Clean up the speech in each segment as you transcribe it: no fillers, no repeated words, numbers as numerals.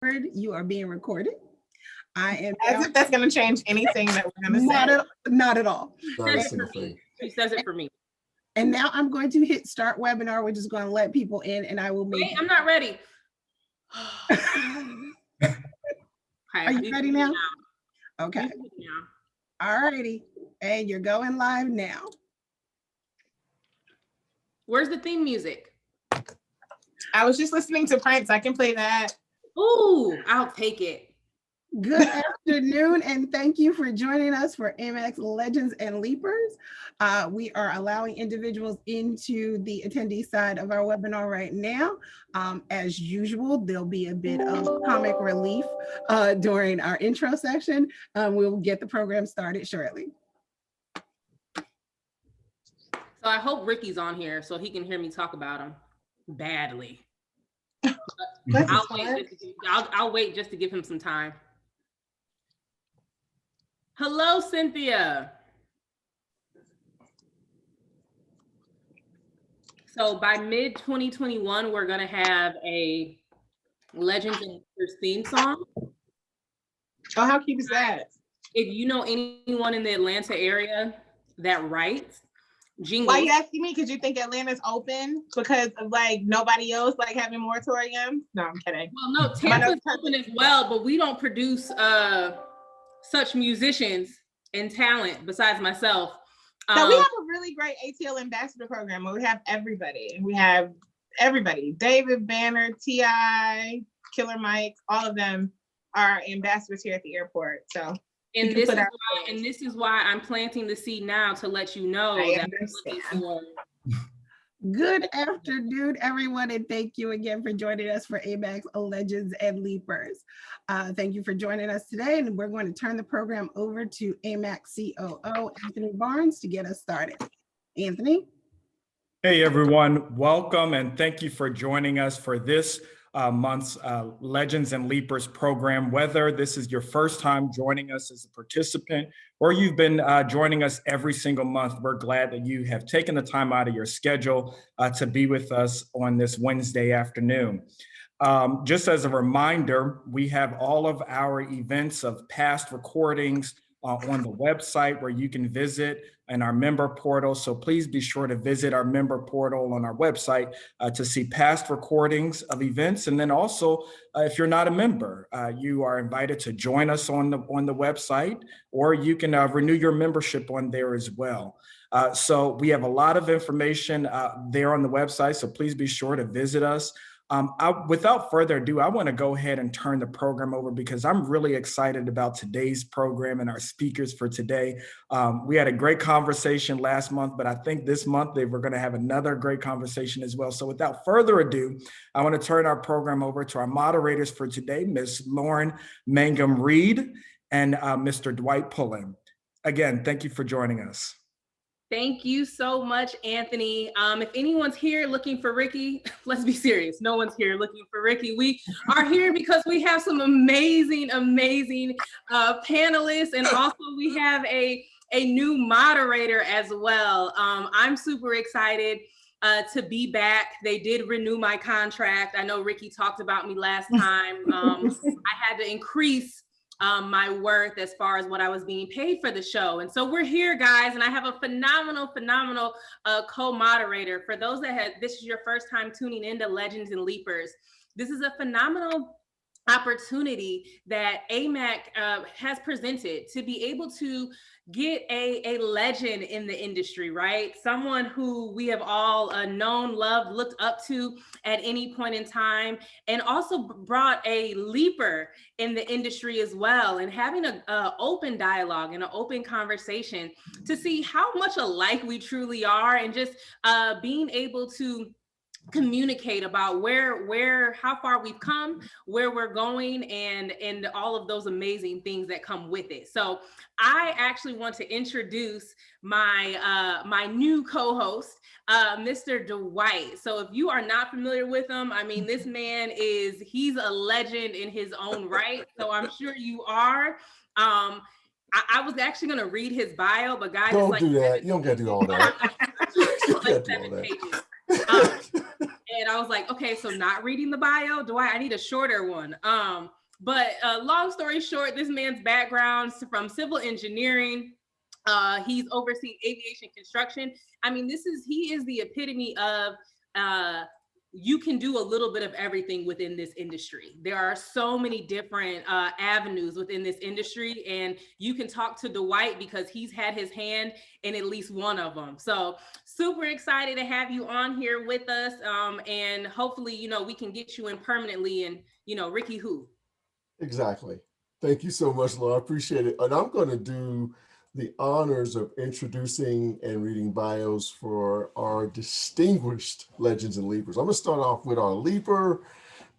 Leopard, you are being recorded. I am as if that's going to change anything that we're going to say. Not at all. She says it for me. And now I'm going to hit start webinar. We're just going to let people in, and I will make. Wait, I'm not ready. Are you ready now? Okay. All righty. And you're going live now. Where's the theme music? I was just listening to Prince. I can play that. Ooh, I'll take it. Good afternoon, and thank you for joining us for AMAC Legends and Leapers. We are allowing individuals into the attendee side of our webinar right now. As usual, there'll be a bit of comic relief during our intro section. We'll get the program started shortly. So I hope Ricky's on here so he can hear me talk about him badly. I'll wait just to give him some time. Hello, Cynthia. So by mid-2021, we're gonna have a Legends and Leapers theme song. Oh, how cute is that? If you know anyone in the Atlanta area that writes jingles. Why are you asking me? Because you think Atlanta's open because of like nobody else like having moratorium? No, I'm kidding. Well, no, Tampa's open as well, but we don't produce such musicians and talent besides myself. So we have a really great ATL ambassador program where we have everybody. And we have everybody. David Banner, T.I., Killer Mike, all of them are ambassadors here at the airport. So and this is why I'm planting the seed now to let you know that. Good afternoon, everyone, and thank you again for joining us for AMAC Legends and Leapers. Thank you for joining us today, and we're going to turn the program over to AMAC COO Anthony Barnes to get us started. Anthony? Hey, everyone. Welcome, and thank you for joining us for this month's Legends and Leapers program. Whether this is your first time joining us as a participant or you've been joining us every single month, we're glad that you have taken the time out of your schedule to be with us on this Wednesday afternoon. Just as a reminder, we have all of our events of past recordings on the website where you can visit in our member portal. So please be sure to visit our member portal on our website to see past recordings of events. And then also, if you're not a member, you are invited to join us on the website, or you can renew your membership on there as well. So we have a lot of information there on the website, so please be sure to visit us. Without further ado, I want to go ahead and turn the program over because I'm really excited about today's program and our speakers for today. We had a great conversation last month, but I think this month we're going to have another great conversation as well. So without further ado, I want to turn our program over to our moderators for today, Ms. Lauryn Mangum Reed and Mr. Dwight Pullen. Again, thank you for joining us. Thank you so much, Anthony. If anyone's here looking for Ricky, let's be serious. No one's here looking for Ricky. We are here because we have some amazing panelists, and also we have a new moderator as well. I'm super excited to be back. They did renew my contract. I know Ricky talked about me last time. I had to increase my worth as far as what I was being paid for the show. And so we're here, guys, and I have a phenomenal co-moderator. For those that this is your first time tuning into Legends and Leapers, this is a phenomenal opportunity that AMAC has presented to be able to get a legend in the industry, right? Someone who we have all known, loved, looked up to at any point in time, and also brought a leaper in the industry as well, and having an open dialogue and an open conversation to see how much alike we truly are, and just being able to communicate about how far we've come, where we're going, and all of those amazing things that come with it. So I actually want to introduce my my new co-host, Mr. Dwight. So if you are not familiar with him, I mean, this man he's a legend in his own right. So I'm sure you are. I was actually going to read his bio, but guys, Don't it's like do that. You don't got to do all that. You like can't do all 7 that. pages. And I was like, okay, so not reading the bio, Dwight, I need a shorter one. But long story short, this man's background from civil engineering. He's overseen aviation construction. I mean, he is the epitome of you can do a little bit of everything within this industry. There are so many different avenues within this industry, and you can talk to Dwight because he's had his hand in at least one of them. So super excited to have you on here with us, and hopefully, we can get you in permanently, and Ricky who. Exactly. Thank you so much, Laura. I appreciate it. And I'm going to do the honors of introducing and reading bios for our distinguished legends and leapers. I'm going to start off with our leaper.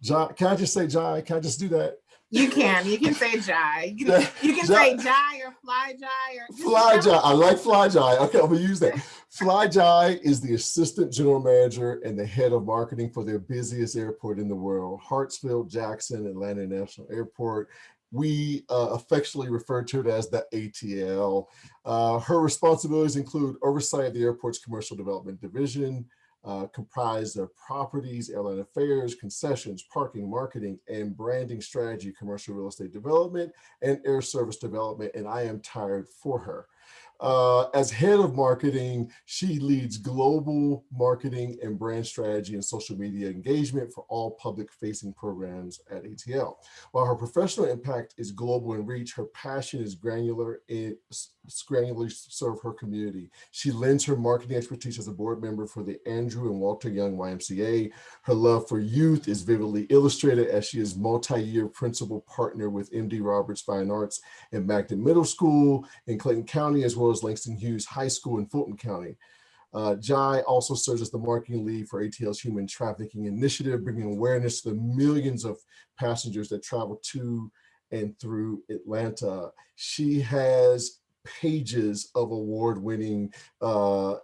Jai, can I just say Jai? Can I just do that? You can say Jai. You can say Jai or Fly Jai or Fly Jai. I like Fly Jai. Okay, I'm gonna use that. Fly Jai is the assistant general manager and the head of marketing for their busiest airport in the world, Hartsfield-Jackson Atlanta International Airport. We affectionately refer to it as the ATL. Her responsibilities include oversight of the airport's commercial development division, comprised of properties, airline affairs, concessions, parking, marketing, and branding strategy, commercial real estate development, and air service development, and I am tired for her. As head of marketing, she leads global marketing and brand strategy and social media engagement for all public-facing programs at ATL. While her professional impact is global in reach, her passion is granularly serve her community. She lends her marketing expertise as a board member for the Andrew and Walter Young YMCA. Her love for youth is vividly illustrated as she is multi-year principal partner with MD Roberts Fine Arts in Magdon Middle School in Clayton County, as well as Langston Hughes High School in Fulton County. Jai also serves as the marketing lead for ATL's Human Trafficking Initiative, bringing awareness to the millions of passengers that travel to and through Atlanta. She has pages of award-winning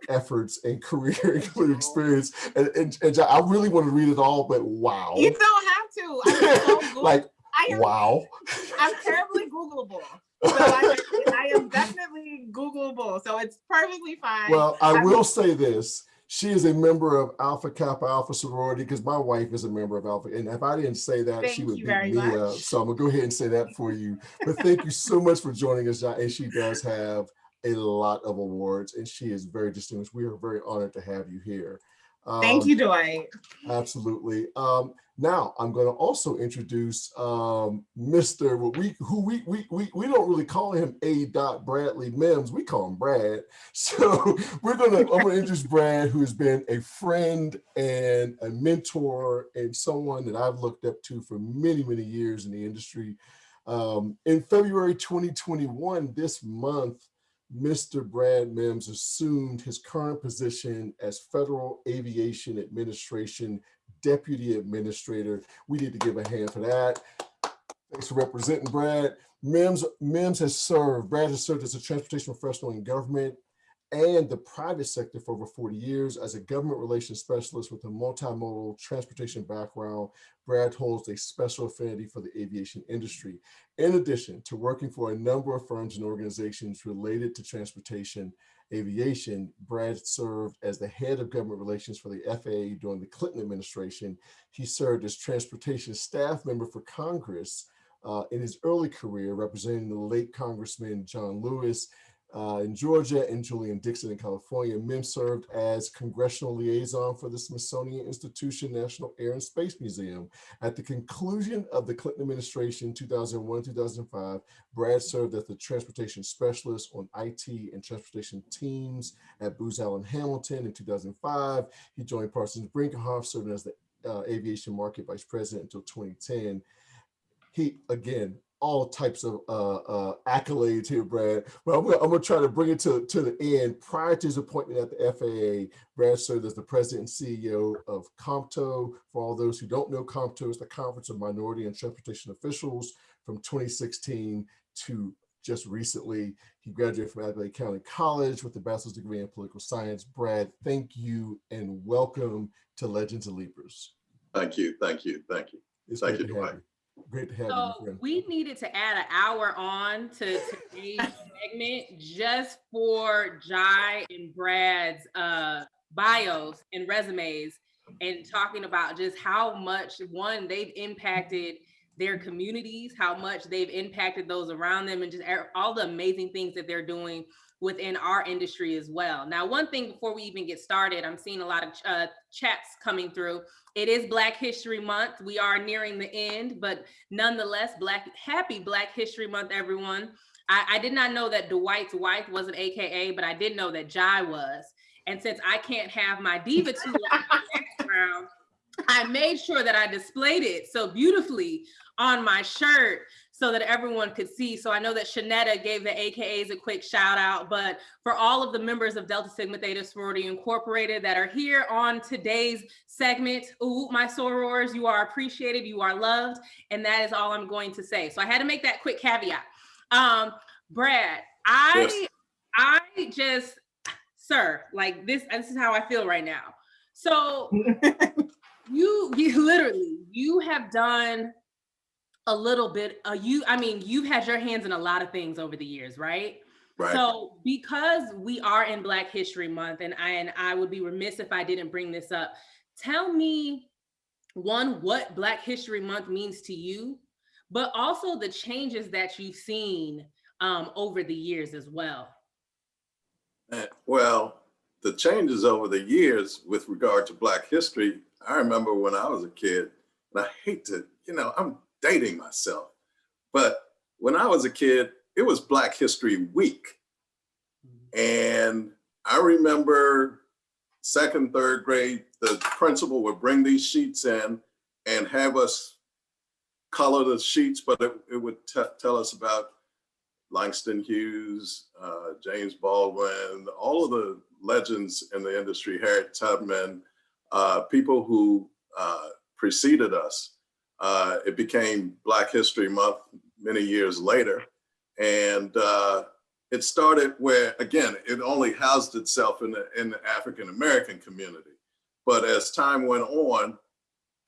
efforts and career experience. And Jai, I really want to read it all, but wow. You don't have to. I'm so like, wow. I'm terribly Googleable. So I am definitely Googleable. So it's perfectly fine. Well, I will say this. She is a member of Alpha Kappa Alpha sorority because my wife is a member of Alpha. And if I didn't say that, she would beat me up. So I'm going to go ahead and say that for you. But thank you so much for joining us, Jai. And she does have a lot of awards and she is very distinguished. We are very honored to have you here. Thank you, Dwight. Absolutely. Now I'm going to also introduce Mr. who we don't really call him A. Bradley Mims. We call him Brad. So I'm going to introduce Brad, who has been a friend and a mentor and someone that I've looked up to for many, many years in the industry. In February 2021, this month, Mr. Brad Mims assumed his current position as Federal Aviation Administration Deputy Administrator. We need to give a hand for that. Thanks for representing Brad. Brad has served as a transportation professional in government and the private sector for over 40 years. As a government relations specialist with a multimodal transportation background, Brad holds a special affinity for the aviation industry. In addition to working for a number of firms and organizations related to transportation aviation, Brad served as the head of government relations for the FAA during the Clinton administration. He served as transportation staff member for Congress in his early career, representing the late Congressman John Lewis in Georgia and Julian Dixon in California. Mims served as congressional liaison for the Smithsonian Institution National Air and Space Museum. At the conclusion of the Clinton administration, 2001-2005, Brad served as the transportation specialist on IT and transportation teams at Booz Allen Hamilton. In 2005, he joined Parsons Brinckerhoff, serving as the aviation market vice president until 2010. He, again, all types of accolades here, Brad. But I'm gonna try to bring it to the end. Prior to his appointment at the FAA, Brad served as the president and CEO of COMPTO. For all those who don't know, COMPTO is the Conference of Minority and Transportation Officials from 2016 to just recently. He graduated from Adelaide County College with a bachelor's degree in political science. Brad, thank you and welcome to Legends and Leapers. Thank you. It's great to have you. Great to have you, my So friend. we needed to add an hour on to today's segment just for Jai and Brad's bios and resumes, and talking about just how much, one, they've impacted their communities, how much they've impacted those around them, and just all the amazing things that they're doing within our industry as well. Now, one thing before we even get started, I'm seeing a lot of chats coming through. It is Black History Month. We are nearing the end, but nonetheless, happy Black History Month, everyone. I did not know that Dwight's wife was an AKA, but I did know that Jai was. And since I can't have my diva tool in the background, I made sure that I displayed it so beautifully on my shirt so that everyone could see. So I know that Shanetta gave the AKAs a quick shout out, but for all of the members of Delta Sigma Theta Sorority Incorporated that are here on today's segment, ooh, my sorors, you are appreciated, you are loved, and that is all I'm going to say. So I had to make that quick caveat. Brad, I just, sir, like this is how I feel right now. So you literally, you have done a little bit, you've had your hands in a lot of things over the years, right? Right. So because we are in Black History Month, and I would be remiss if I didn't bring this up, tell me, one, what Black History Month means to you, but also the changes that you've seen over the years as well. Well, the changes over the years with regard to Black history, I remember when I was a kid, and I hate to, I'm dating myself, but when I was a kid, it was Black History Week. And I remember second, third grade, the principal would bring these sheets in and have us color the sheets, but it would tell us about Langston Hughes, James Baldwin, all of the legends in the industry, Harriet Tubman, people who preceded us. It became Black History Month many years later. And it started where, again, it only housed itself in the African-American community. But as time went on,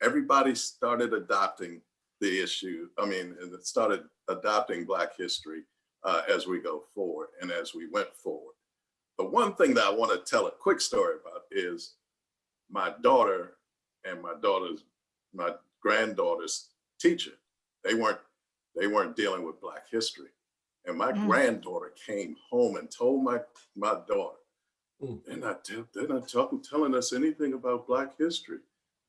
everybody started adopting the issue. It started adopting Black history as we go forward and as we went forward. But one thing that I want to tell a quick story about is my daughter and my granddaughter's teacher. They weren't dealing with Black history. And my granddaughter came home and told my daughter, they're not telling us anything about Black history.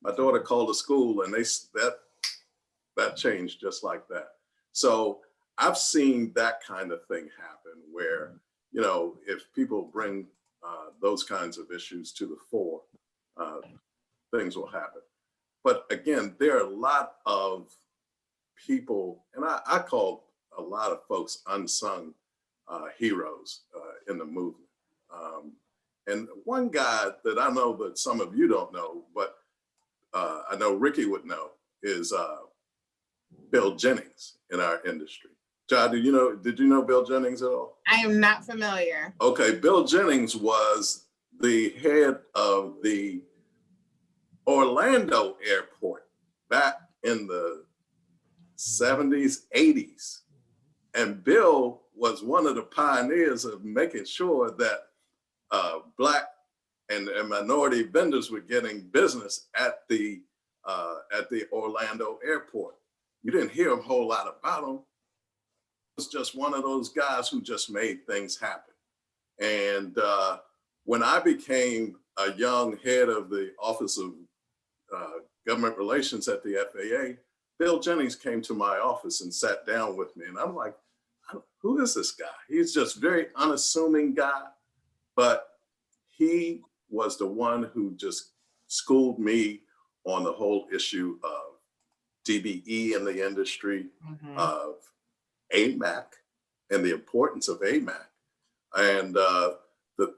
My daughter called the school, and that changed just like that. So I've seen that kind of thing happen where, if people bring those kinds of issues to the fore, things will happen. But again, there are a lot of people, and I call a lot of folks unsung heroes in the movement. And one guy that I know that some of you don't know, but I know Ricky would know, is Bill Jennings in our industry. John, did you know Bill Jennings at all? I am not familiar. Okay, Bill Jennings was the head of the Orlando airport back in the 70s, 80s. And Bill was one of the pioneers of making sure that Black and minority vendors were getting business at the Orlando airport. You didn't hear a whole lot about him. He was just one of those guys who just made things happen. And when I became a young head of the Office of Government Relations at the FAA, Bill Jennings came to my office and sat down with me. And I'm like, who is this guy? He's just a very unassuming guy, but he was the one who just schooled me on the whole issue of DBE in the industry, of AMAC and the importance of AMAC, and the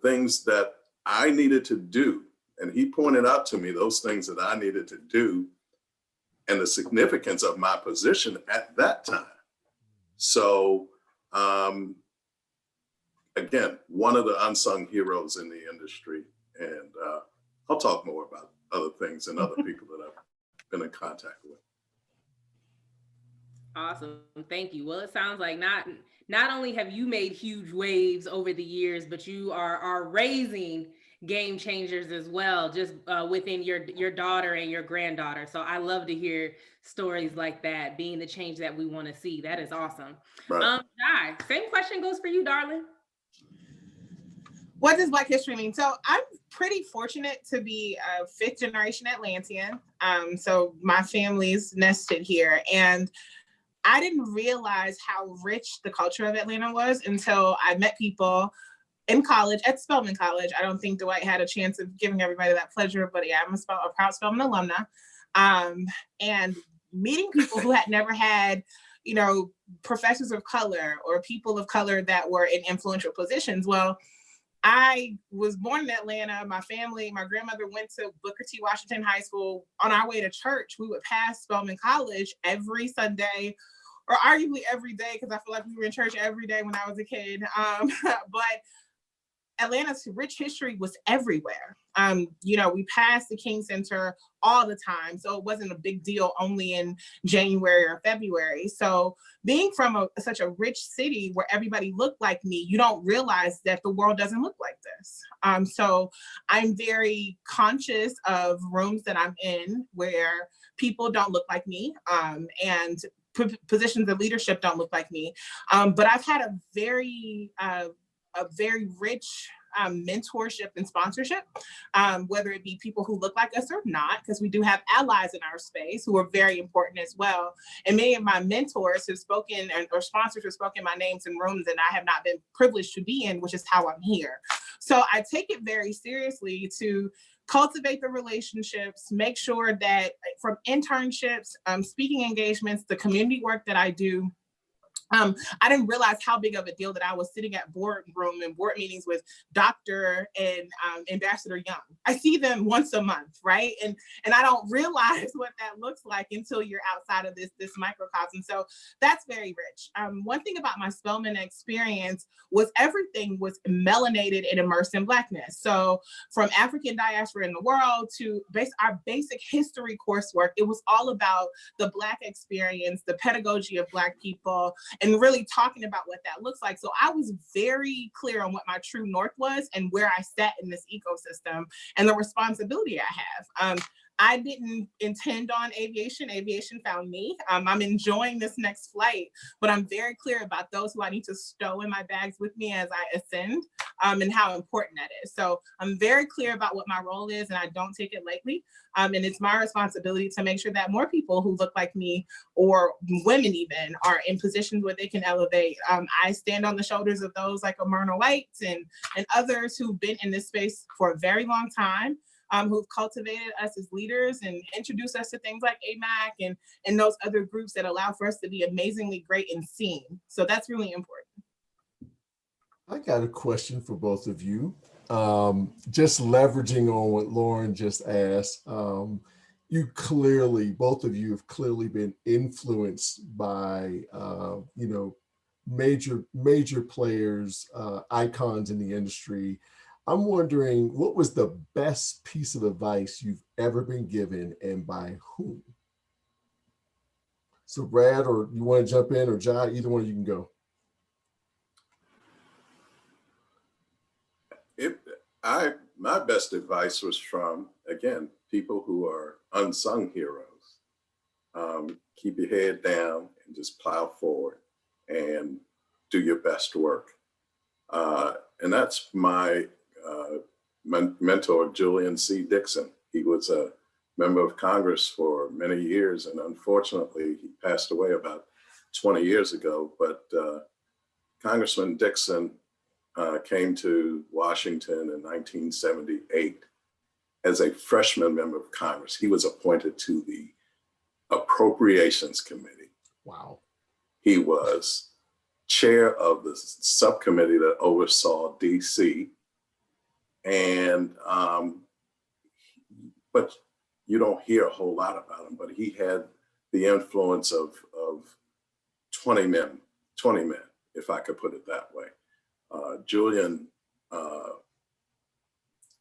things that I needed to do. And he pointed out to me those things that I needed to do and the significance of my position at that time. So again, one of the unsung heroes in the industry. And I'll talk more about other things and other people that I've been in contact with. Awesome. Thank you. Well, it sounds like not only have you made huge waves over the years, but you are raising game changers as well, just within your daughter and your granddaughter. So I love to hear stories like that, being the change that we want to see. That is awesome. Right. Di, same question goes for you, darling. What does Black history mean? So I'm pretty fortunate to be a fifth generation Atlantean. So my family's nested here, and I didn't realize how rich the culture of Atlanta was until I met people in college at Spelman College. I don't think Dwight had a chance of giving everybody that pleasure, but yeah, I'm a proud Spelman alumna. And meeting people who had never had, professors of color or people of color that were in influential positions. Well, I was born in Atlanta. My family, my grandmother went to Booker T. Washington High School. On our way to church, we would pass Spelman College every Sunday, or arguably every day, because I feel like we were in church every day when I was a kid. But Atlanta's rich history was everywhere. We passed the King Center all the time, so it wasn't a big deal only in January or February. So being from such a rich city where everybody looked like me, you don't realize that the world doesn't look like this. So I'm very conscious of rooms that I'm in where people don't look like me, and positions of leadership don't look like me. But I've had a very rich mentorship and sponsorship, whether it be people who look like us or not, because we do have allies in our space who are very important as well. And many of my mentors have spoken, or sponsors have spoken my names in rooms that I have not been privileged to be in, which is how I'm here. So I take it very seriously to cultivate the relationships, make sure that from internships, speaking engagements, the community work that I do, I didn't realize how big of a deal that I was sitting at boardroom and board meetings with Dr. and Ambassador Young. I see them once a month, right? And I don't realize what that looks like until you're outside of this microcosm. So that's very rich. One thing about my Spelman experience was everything was melanated and immersed in Blackness. So from African diaspora in the world to our basic history coursework, it was all about the Black experience, the pedagogy of Black people, and really talking about what that looks like. So I was very clear on what my true north was and where I sat in this ecosystem and the responsibility I have. I didn't intend on aviation. Aviation found me. I'm enjoying this next flight, but I'm very clear about those who I need to stow in my bags with me as I ascend, and how important that is. So I'm very clear about what my role is, and I don't take it lightly. And it's my responsibility to make sure that more people who look like me, or women even, are in positions where they can elevate. I stand on the shoulders of those like Myrna White and others who've been in this space for a very long time, who've cultivated us as leaders and introduced us to things like AMAC and those other groups that allow for us to be amazingly great and seen. So that's really important. I got a question for both of you. Just leveraging on what Lauryn just asked, both of you have clearly been influenced by, major players, icons in the industry. I'm wondering, what was the best piece of advice you've ever been given, and by whom? So Brad, or you want to jump in, or Jai, either one of you can go. My best advice was from, again, people who are unsung heroes. Keep your head down and just plow forward and do your best work. And that's my mentor, Julian C Dixon. He was a member of Congress for many years, and unfortunately, he passed away about 20 years ago. But Congressman Dixon came to Washington in 1978 as a freshman member of Congress. He was appointed to the Appropriations Committee. Wow. He was chair of the subcommittee that oversaw DC. And, but you don't hear a whole lot about him, but he had the influence of 20 men, if I could put it that way. Julian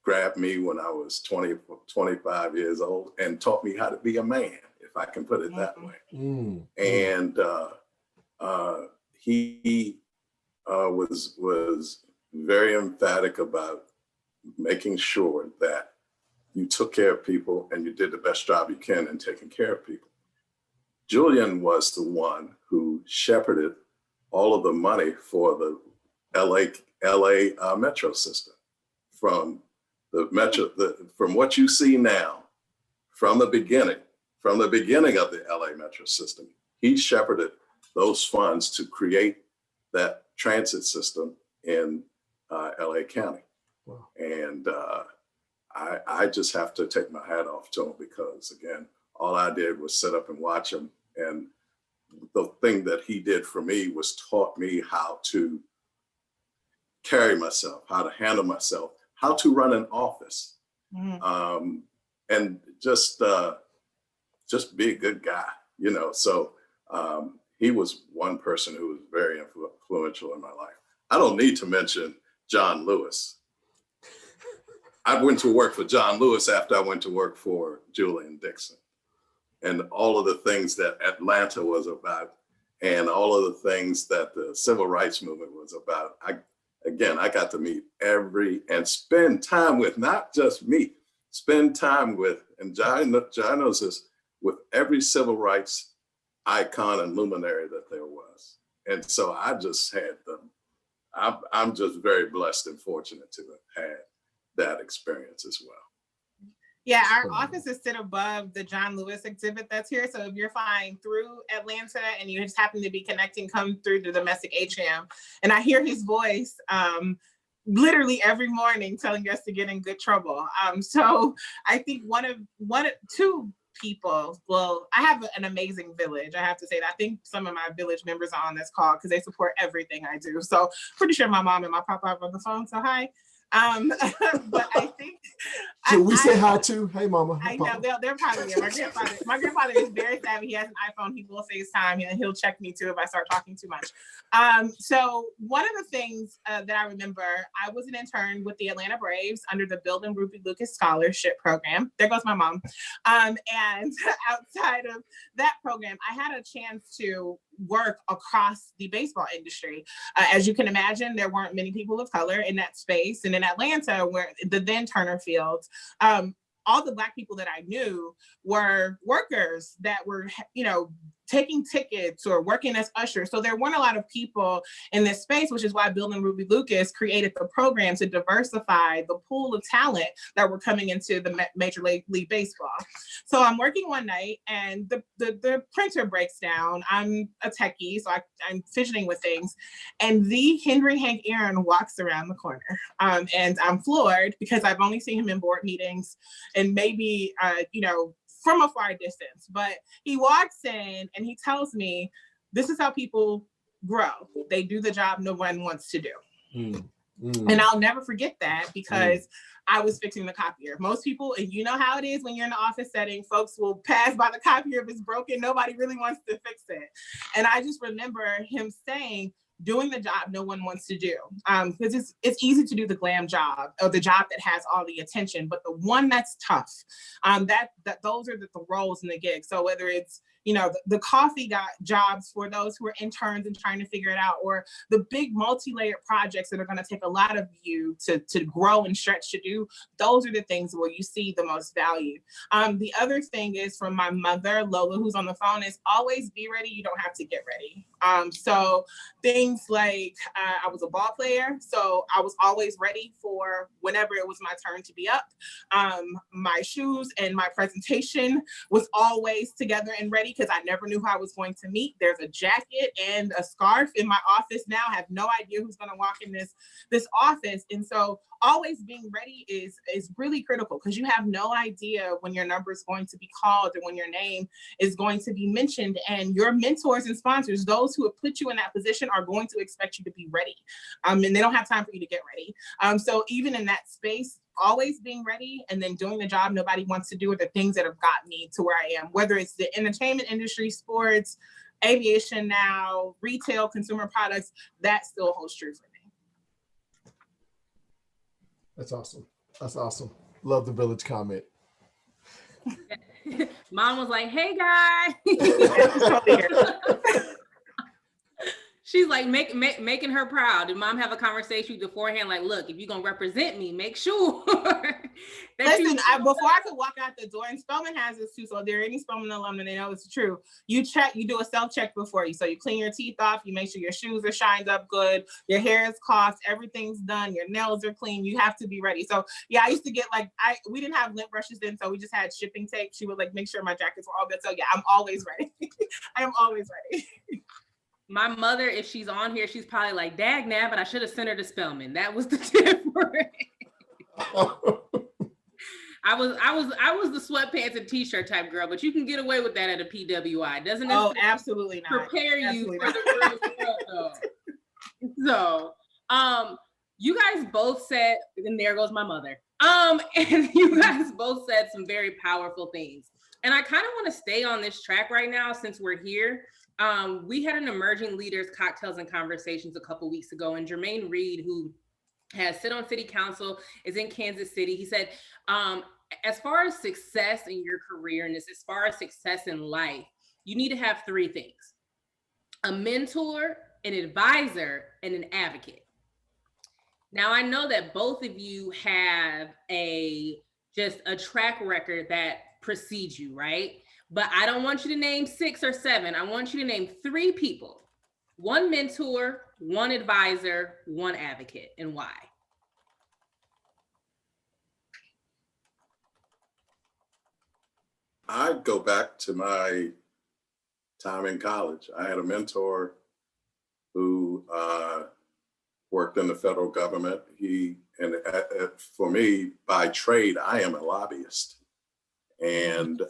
grabbed me when I was 25 years old and taught me how to be a man. if I can put it that way. Mm. And he was very emphatic about making sure that you took care of people and you did the best job you can in taking care of people. Julian was the one who shepherded all of the money for the LA metro system. From the metro, from what you see now, from the beginning of the LA metro system, he shepherded those funds to create that transit system in LA County. Wow. And I just have to take my hat off to him, because again, all I did was sit up and watch him. And the thing that he did for me was taught me how to carry myself, how to handle myself, how to run an office, and just be a good guy, you know. So he was one person who was very influential in my life. I don't need to mention John Lewis. I went to work for John Lewis after I went to work for Julian Dixon, and all of the things that Atlanta was about, and all of the things that the civil rights movement was about. I got to meet and spend time with, not just me, spend time with, and John knows this, with every civil rights icon and luminary that there was. And so I just had them. I'm just very blessed and fortunate to have had that experience as well. Yeah, our offices sit above the John Lewis exhibit that's here. So if you're flying through Atlanta and you just happen to be connecting, come through the domestic ATM, and I hear his voice literally every morning telling us to get in good trouble. So I think two people, well, I have an amazing village. I have to say that. I think some of my village members are on this call because they support everything I do. So pretty sure my mom and my papa are on the phone. So hi. But I think should we say hi to? Hey, mama. I know they're probably there. My grandfather is very savvy. He has an iPhone. He will FaceTime and he'll check me too if I start talking too much. So one of the things that I remember, I was an intern with the Atlanta Braves under the Bill and Ruby Lucas Scholarship Program. There goes my mom. And outside of that program, I had a chance to work across the baseball industry. As you can imagine, there weren't many people of color in that space. And in Atlanta, where the then Turner Fields, all the Black people that I knew were workers that were, taking tickets or working as ushers. So there weren't a lot of people in this space, which is why Bill and Ruby Lucas created the program to diversify the pool of talent that were coming into the Major League Baseball. So I'm working one night and the printer breaks down. I'm a techie, so I'm fidgeting with things. And the Henry Hank Aaron walks around the corner. And I'm floored because I've only seen him in board meetings and maybe, from a far distance, but he walks in and he tells me, this is how people grow. They do the job no one wants to do. And I'll never forget that because I was fixing the copier. Most people, and you know how it is when you're in the office setting, folks will pass by the copier if it's broken. Nobody really wants to fix it. And I just remember him saying, doing the job no one wants to do. Because it's easy to do the glam job or the job that has all the attention, but the one that's tough, those are the roles in the gig. So whether it's, the coffee jobs for those who are interns and trying to figure it out, or the big multi-layered projects that are going to take a lot of you to grow and stretch to do, those are the things where you see the most value. The other thing is from my mother, Lola, who's on the phone, is always be ready. You don't have to get ready. So things like I was a ball player, so I was always ready for whenever it was my turn to be up. My shoes and my presentation was always together and ready because I never knew who I was going to meet. There's a jacket and a scarf in my office now. I have no idea who's going to walk in this office. And so always being ready is really critical because you have no idea when your number is going to be called or when your name is going to be mentioned. And your mentors and sponsors, those who have put you in that position, are going to expect you to be ready. And they don't have time for you to get ready. So even in that space, always being ready and then doing the job nobody wants to do are the things that have got me to where I am, whether it's the entertainment industry, sports, aviation now, retail, consumer products, that still holds true for me. That's awesome. That's awesome. Love the village comment. Mom was like, hey, guys. She's like making her proud. Did mom have a conversation beforehand? Like, look, if you're gonna represent me, make sure. Listen, before I could walk out the door, and Spelman has this too. So if there are any Spelman alumni, they know it's true. You do a self-check before you. So you clean your teeth off, you make sure your shoes are shined up good, your hair is coiffed, everything's done, your nails are clean. You have to be ready. So yeah, I used to get we didn't have lint brushes then, so we just had shipping tape. She would like make sure my jackets were all good. So yeah, I'm always ready. I am always ready. My mother, if she's on here, she's probably like, dag but I should have sent her to Spelman. That was the difference. I was the sweatpants and t-shirt type girl, but you can get away with that at a PWI, doesn't it? Oh, absolutely not. Prepare absolutely you for not. the real world. So, you guys both said, and there goes my mother. And you guys both said some very powerful things. And I kind of want to stay on this track right now since we're here. We had an Emerging Leaders Cocktails and Conversations a couple weeks ago, and Jermaine Reed, who has sit on city council, is in Kansas City. He said, as far as success in your career and as far as success in life, you need to have three things: a mentor, an advisor, and an advocate. Now, I know that both of you have just a track record that precedes you, right? But I don't want you to name 6 or 7. I want you to name 3 people: one mentor, one advisor, one advocate, and why. I go back to my time in college. I had a mentor who worked in the federal government. For me, by trade, I am a lobbyist, and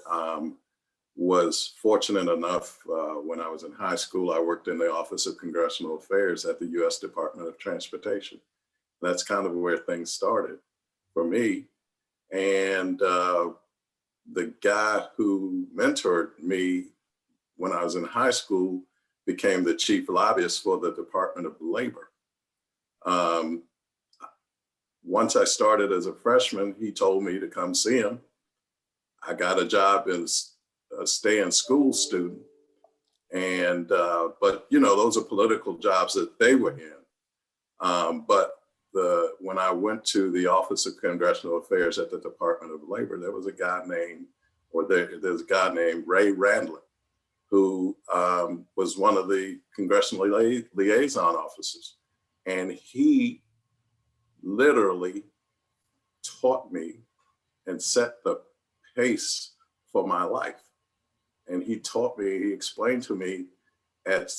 was fortunate enough when I was in high school, I worked in the Office of Congressional Affairs at the U.S. Department of Transportation. That's kind of where things started for me. And the guy who mentored me when I was in high school became the chief lobbyist for the Department of Labor. Once I started as a freshman, he told me to come see him. I got a job as a stay-in-school student, and but those are political jobs that they were in. But when I went to the Office of Congressional Affairs at the Department of Labor, there was a guy named, there's a guy named Ray Randlin, who was one of the congressional liaison officers, and he literally taught me and set the pace for my life. And he explained to me at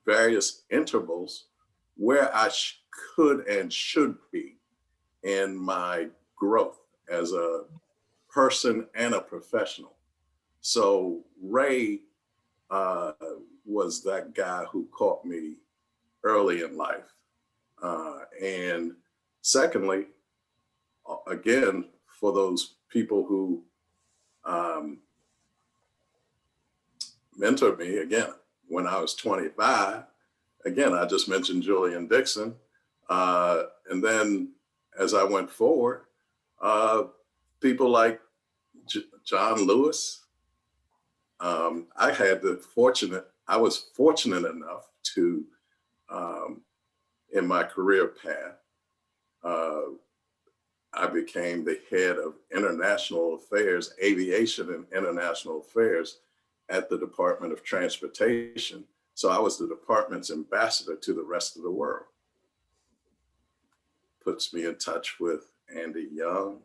various intervals where I could and should be in my growth as a person and a professional. So Ray was that guy who caught me early in life. And secondly, again, for those people who mentored me, again, when I was 25, again, I just mentioned Julian Dixon. And then as I went forward, people like John Lewis. I was fortunate enough to, in my career path, I became the head of international affairs, aviation and international affairs at the Department of Transportation. So I was the department's ambassador to the rest of the world. Puts me in touch with Andy Young.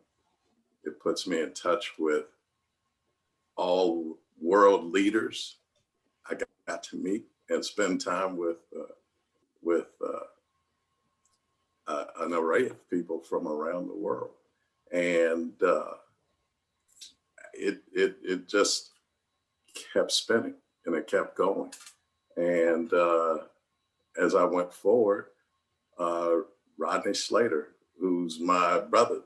It puts me in touch with all world leaders I got to meet and spend time with an array of people from around the world. And it just kept spinning and it kept going. And as I went forward, Rodney Slater, who's my brother,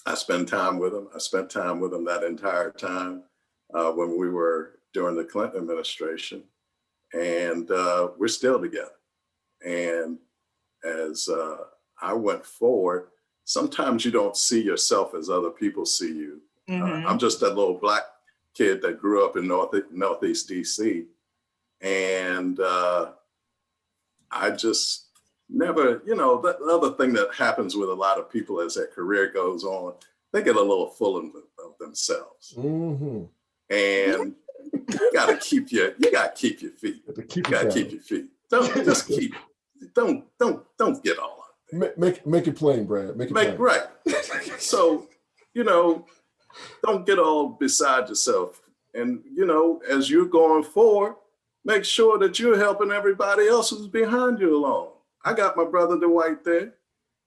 I spent time with him. I spent time with him that entire time when we were during the Clinton administration, and we're still together. And as I went forward, sometimes you don't see yourself as other people see you. I'm just that little Black kid that grew up in Northeast DC. And I just never, you know, the other thing that happens with a lot of people as their career goes on, they get a little full of themselves. And you gotta keep your feet. You gotta keep your feet. Don't get all of it. Make it plain, Brad. Make it plain. Right. So, you know, don't get all beside yourself. And, you know, as you're going forward, make sure that you're helping everybody else who's behind you along. I got my brother Dwight there.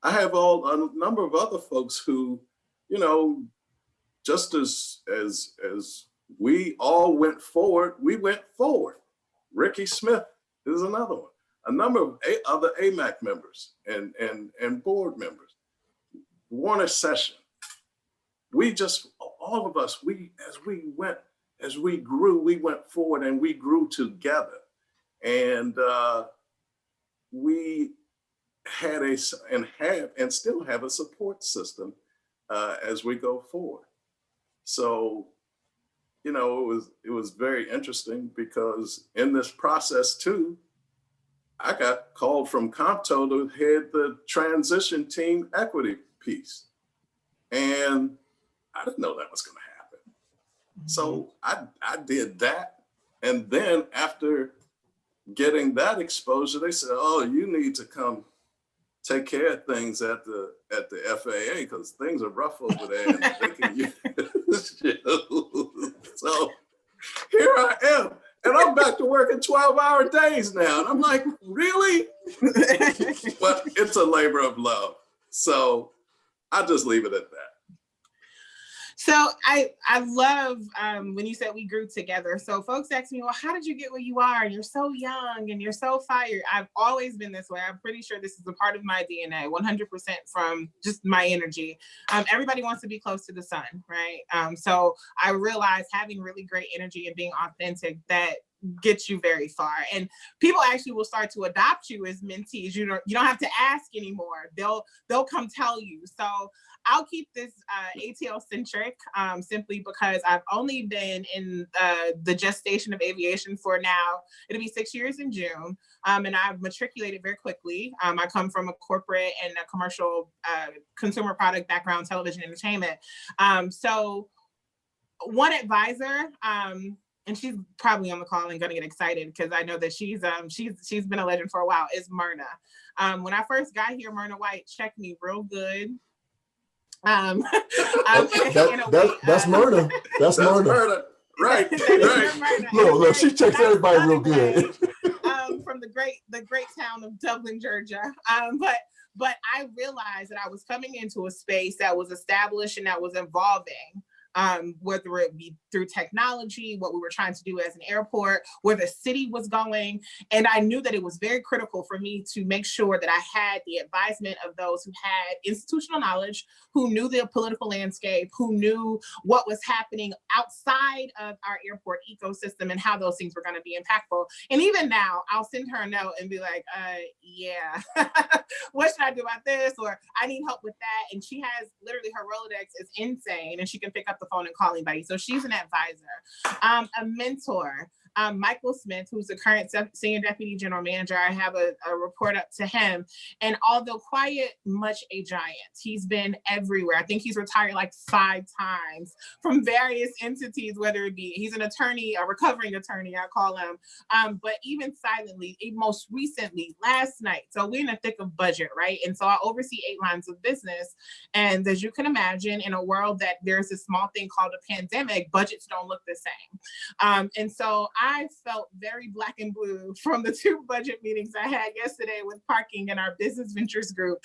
I have a number of other folks who, you know, just as we all went forward, we went forward. Ricky Smith is another one. A number of other AMAC members and board members. Warner Session. We just, all of us, as we grew, we went forward and we grew together. And we had and still have a support system as we go forward. So, you know, it was very interesting because in this process too, I got called from Compto to head the transition team equity piece. And I didn't know that was going to happen. So I did that. And then after getting that exposure, they said, oh, you need to come take care of things at the FAA because things are rough over there. And they can use you. So here I am. And I'm back to working 12-hour days now. And I'm like, really? But it's a labor of love. So I'll just leave it at that. So I love when you said we grew together. So folks ask me, well, how did you get where you are? You're so young and you're so fired. I've always been this way. I'm pretty sure this is a part of my DNA, 100% from just my energy. Everybody wants to be close to the sun, right? So I realized having really great energy and being authentic, that gets you very far. And people actually will start to adopt you as mentees. You don't have to ask anymore. They'll come tell you. So I'll keep this ATL centric simply because I've only been in the gestation of aviation for now, it'll be 6 years in June. And I've matriculated very quickly. I come from a corporate and a commercial consumer product background, television entertainment. So one advisor, and she's probably on the call and gonna get excited because I know that she's been a legend for a while, is Myrna. When I first got here, Myrna White checked me real good. That's Myrna. That's Myrna. Right. Look, she checks everybody real good. From the great town of Dublin, Georgia. But I realized that I was coming into a space that was established and that was evolving. Whether it be through technology, what we were trying to do as an airport, where the city was going. And I knew that it was very critical for me to make sure that I had the advisement of those who had institutional knowledge, who knew the political landscape, who knew what was happening outside of our airport ecosystem and how those things were going to be impactful. And even now, I'll send her a note and be like, yeah, what should I do about this? Or I need help with that. And she has literally, her Rolodex is insane and she can pick up the phone and call anybody. So she's an advisor, a mentor. Michael Smith, who's the current Senior Deputy General Manager, I have a report up to him. And although quiet, much a giant, he's been everywhere. I think he's retired like 5 times from various entities, whether it be, he's an attorney, a recovering attorney, I call him. But even silently, most recently, last night, so we're in the thick of budget, right? And so I oversee 8 lines of business. And as you can imagine, in a world that there's a small thing called a pandemic, budgets don't look the same. And so I felt very black and blue from the 2 budget meetings I had yesterday with parking and our business ventures group.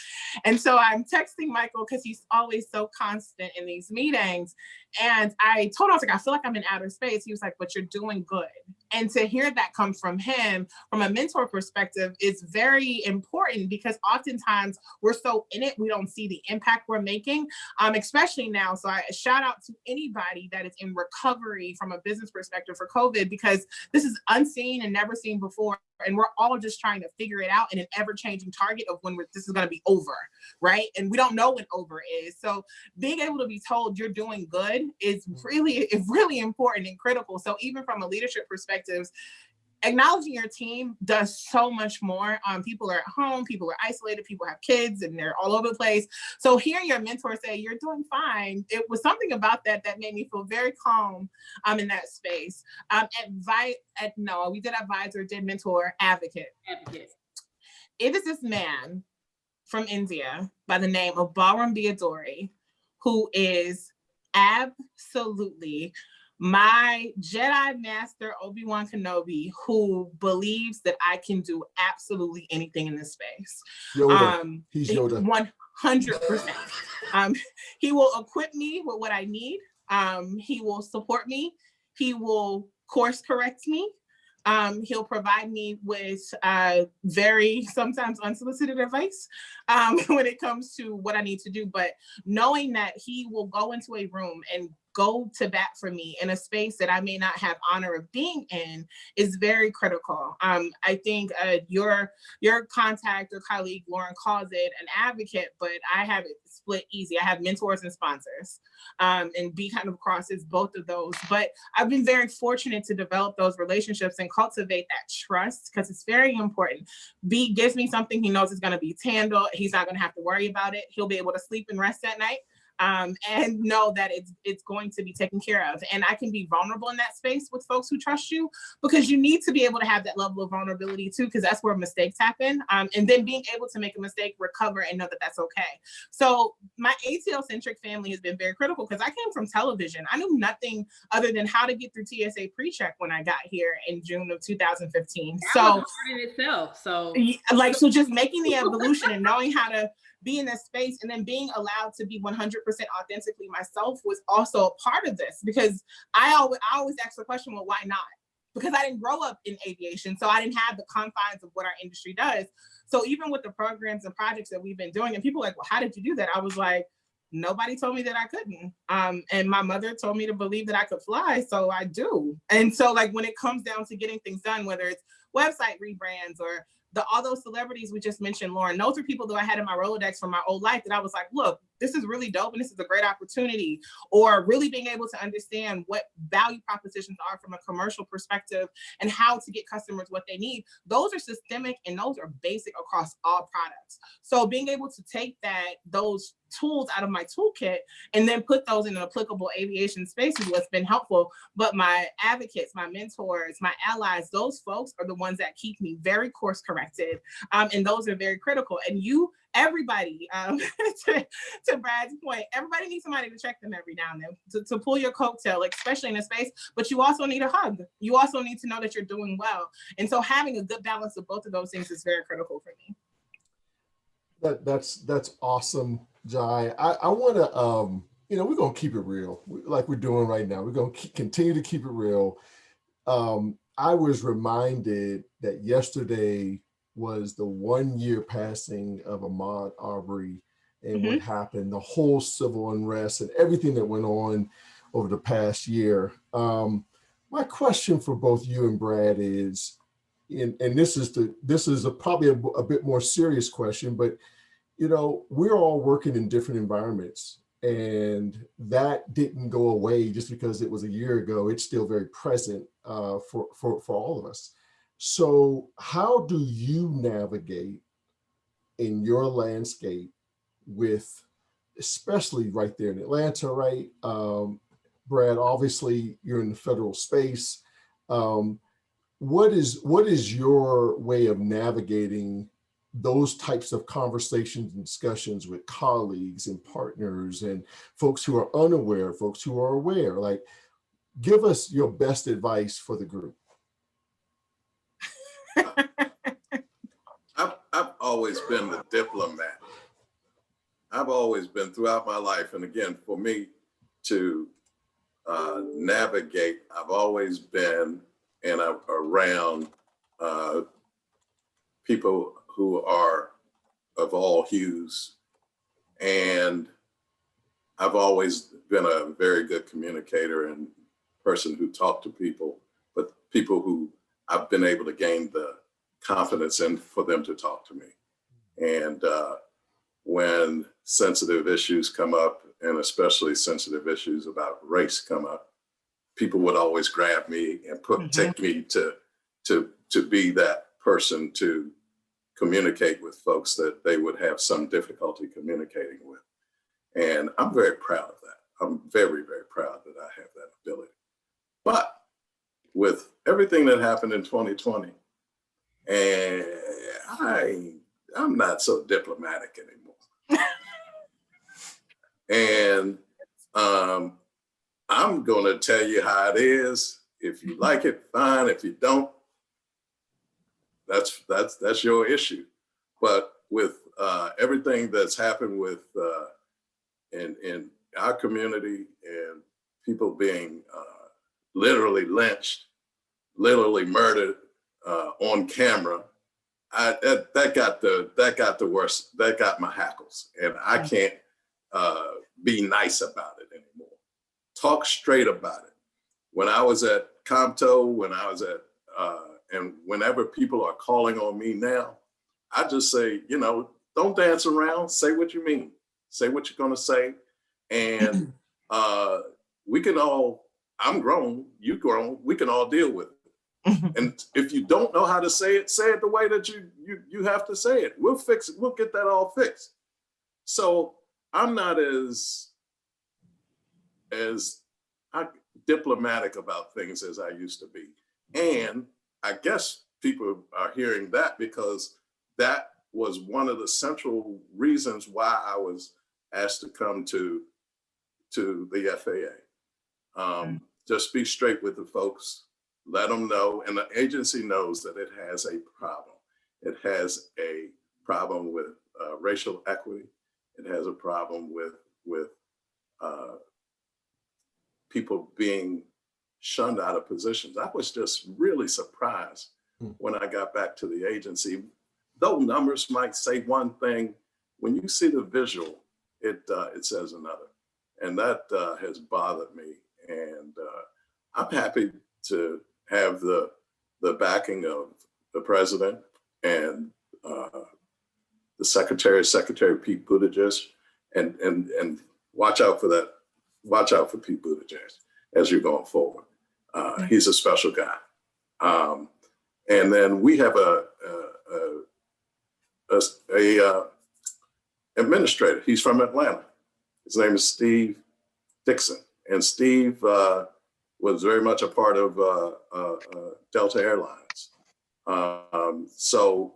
And so I'm texting Michael because he's always so constant in these meetings. And I told him, I was like, I feel like I'm in outer space. He was like, but you're doing good. And to hear that come from him, from a mentor perspective, is very important because oftentimes we're so in it, we don't see the impact we're making, especially now. So I shout out to anybody that is in recovery from a business perspective for COVID, because this is unseen and never seen before. And we're all just trying to figure it out in an ever-changing target of when this is going to be over, right? And we don't know when over is. So being able to be told you're doing good is really important and critical. So even from a leadership perspective, acknowledging your team does so much more. People are at home, people are isolated, people have kids, and they're all over the place. So hearing your mentor say, you're doing fine, it was something about that made me feel very calm in that space. We did advisor, did mentor, advocate. It is this man from India by the name of Balram Biadori, who is absolutely my Jedi Master Obi-Wan Kenobi, who believes that I can do absolutely anything in this space. Yoda. He's Yoda. 100%. He will equip me with what I need. He will support me. He will course correct me. He'll provide me with very sometimes unsolicited advice when it comes to what I need to do. But knowing that he will go into a room and go to bat for me in a space that I may not have honor of being in is very critical. I think your contact or colleague, Lauryn, calls it an advocate, but I have it split easy. I have mentors and sponsors, and B kind of crosses both of those. But I've been very fortunate to develop those relationships and cultivate that trust, because it's very important. B gives me something he knows is going to be handled. He's not going to have to worry about it. He'll be able to sleep and rest at night. And know that it's going to be taken care of. And I can be vulnerable in that space with folks who trust you, because you need to be able to have that level of vulnerability too, because that's where mistakes happen. And then being able to make a mistake, recover, and know that that's okay. So my ATL-centric family has been very critical, because I came from television. I knew nothing other than how to get through TSA pre-check when I got here in June of 2015. That was hard in itself. So just making the evolution and knowing how to be in this space, and then being allowed to be 100% authentically myself was also a part of this, because I always ask the question, well, why not? Because I didn't grow up in aviation, so I didn't have the confines of what our industry does. So even with the programs and projects that we've been doing, and people are like, well, how did you do that? I was like, nobody told me that I couldn't. And my mother told me to believe that I could fly, so I do. And so like when it comes down to getting things done, whether it's website rebrands or all those celebrities we just mentioned, Lauryn, those are people that I had in my Rolodex from my old life that I was like, look, this is really dope and this is a great opportunity. Or really being able to understand what value propositions are from a commercial perspective and how to get customers what they need. Those are systemic and those are basic across all products. So being able to take those tools out of my toolkit and then put those in an applicable aviation space is what's been helpful. But my advocates, my mentors, my allies, those folks are the ones that keep me very course corrected. And those are very critical. And everybody, to Brad's point, everybody needs somebody to check them every now and then to pull your coattail, especially in a space, but you also need a hug. You also need to know that you're doing well. And so having a good balance of both of those things is very critical for me. That's awesome, Jai. I want to, we're going to keep it real like we're doing right now. We're going to continue to keep it real. I was reminded that yesterday was the 1 year passing of Ahmaud Arbery and what happened, the whole civil unrest and everything that went on over the past year. My question for both you and Brad is, and this is probably a bit more serious question, but we're all working in different environments, and that didn't go away just because it was a year ago. It's still very present for all of us. So how do you navigate in your landscape with, especially right there in Atlanta, right? Brad, obviously you're in the federal space. What is your way of navigating those types of conversations and discussions with colleagues and partners and folks who are unaware, folks who are aware? Like, give us your best advice for the group. I've always been the diplomat. I've always been throughout my life. And again, for me to navigate, I've always been around people who are of all hues. And I've always been a very good communicator and person who talked to people. But people who I've been able to gain the confidence in for them to talk to me. And when sensitive issues come up, and especially sensitive issues about race come up, people would always grab me and take me to be that person to communicate with folks that they would have some difficulty communicating with. And I'm very proud of that. I'm very, very proud that I have that ability. But with everything that happened in 2020, and I'm not so diplomatic anymore. And I'm gonna tell you how it is. If you like it, fine. If you don't, that's your issue. But with everything that's happened with in our community and people being literally lynched, literally murdered on camera, that got the worst. That got my hackles, and I can't be nice about it anymore. Talk straight about it. When I was at Compto, when I was at and whenever people are calling on me now, I just say, don't dance around. Say what you mean. Say what you're gonna say, and we can all. I'm grown. You grown. We can all deal with it. And if you don't know how to say it the way that you have to say it. We'll fix it. We'll get that all fixed. So I'm not as diplomatic about things as I used to be. And I guess people are hearing that because that was one of the central reasons why I was asked to come to the FAA. Just be straight with the folks, let them know, and the agency knows that it has a problem. It has a problem with racial equity. It has a problem with people being shunned out of positions. I was just really surprised when I got back to the agency. Though numbers might say one thing, when you see the visual, it says another. And that has bothered me. And I'm happy to have the backing of the president and the Secretary Pete Buttigieg, and watch out for that. Watch out for Pete Buttigieg as you're going forward. He's a special guy. And then we have a administrator. He's from Atlanta. His name is Steve Dixon. And Steve was very much a part of Delta Airlines. So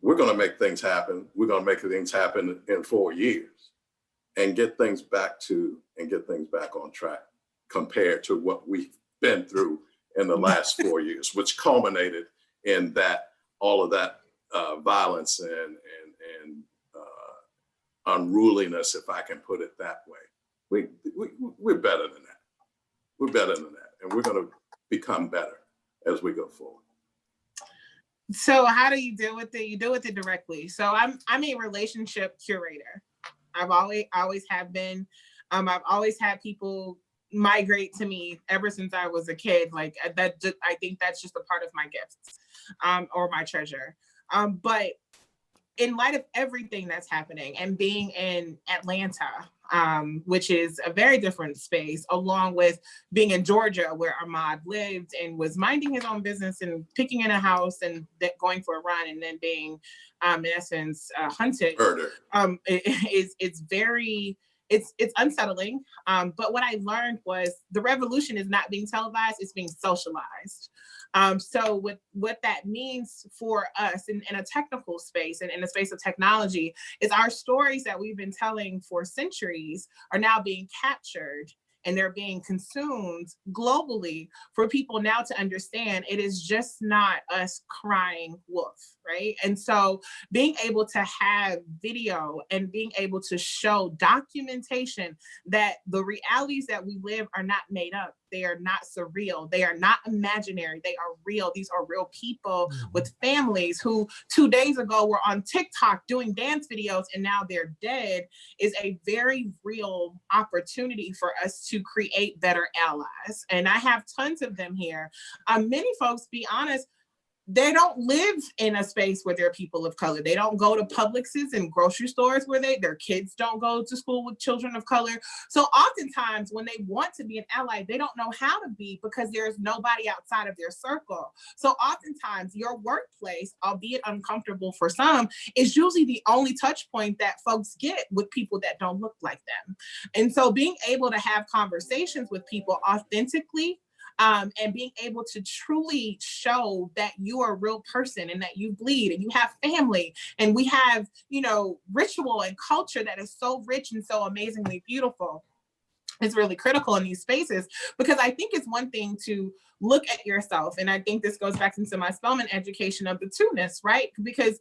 we're going to make things happen. We're going to make things happen in 4 years and get things back on track compared to what we've been through in the last 4 years, which culminated in that all of that violence and unruliness, if I can put it that way. We're better than that. We're better than that, and we're going to become better as we go forward. So how do you deal with it? You deal with it directly. So I'm a relationship curator. I've always have been. I've always had people migrate to me ever since I was a kid. Like that, I think that's just a part of my gifts, or my treasure. But in light of everything that's happening and being in Atlanta, which is a very different space, along with being in Georgia, where Ahmaud lived and was minding his own business and picking in a house and going for a run and then being, in essence, hunted. It's unsettling. But what I learned was the revolution is not being televised, it's being socialized. So what that means for us in a technical space and in a space of technology is our stories that we've been telling for centuries are now being captured and they're being consumed globally for people now to understand it is just not us crying wolf, right? And so being able to have video and being able to show documentation that the realities that we live are not made up, they are not surreal. They are not imaginary. They are real. These are real people with families who 2 days ago were on TikTok doing dance videos and now they're dead, is a very real opportunity for us to create better allies. And I have tons of them here. Many folks, be honest, they don't live in a space where there are people of color. They don't go to Publixes and grocery stores where their kids don't go to school with children of color. So oftentimes when they want to be an ally, they don't know how to be because there's nobody outside of their circle. So oftentimes your workplace, albeit uncomfortable for some, is usually the only touch point that folks get with people that don't look like them. And so being able to have conversations with people authentically, and being able to truly show that you are a real person and that you bleed and you have family and we have, ritual and culture that is so rich and so amazingly beautiful. It's really critical in these spaces, because I think it's one thing to look at yourself. And I think this goes back into my Spelman education of the two-ness, right? Because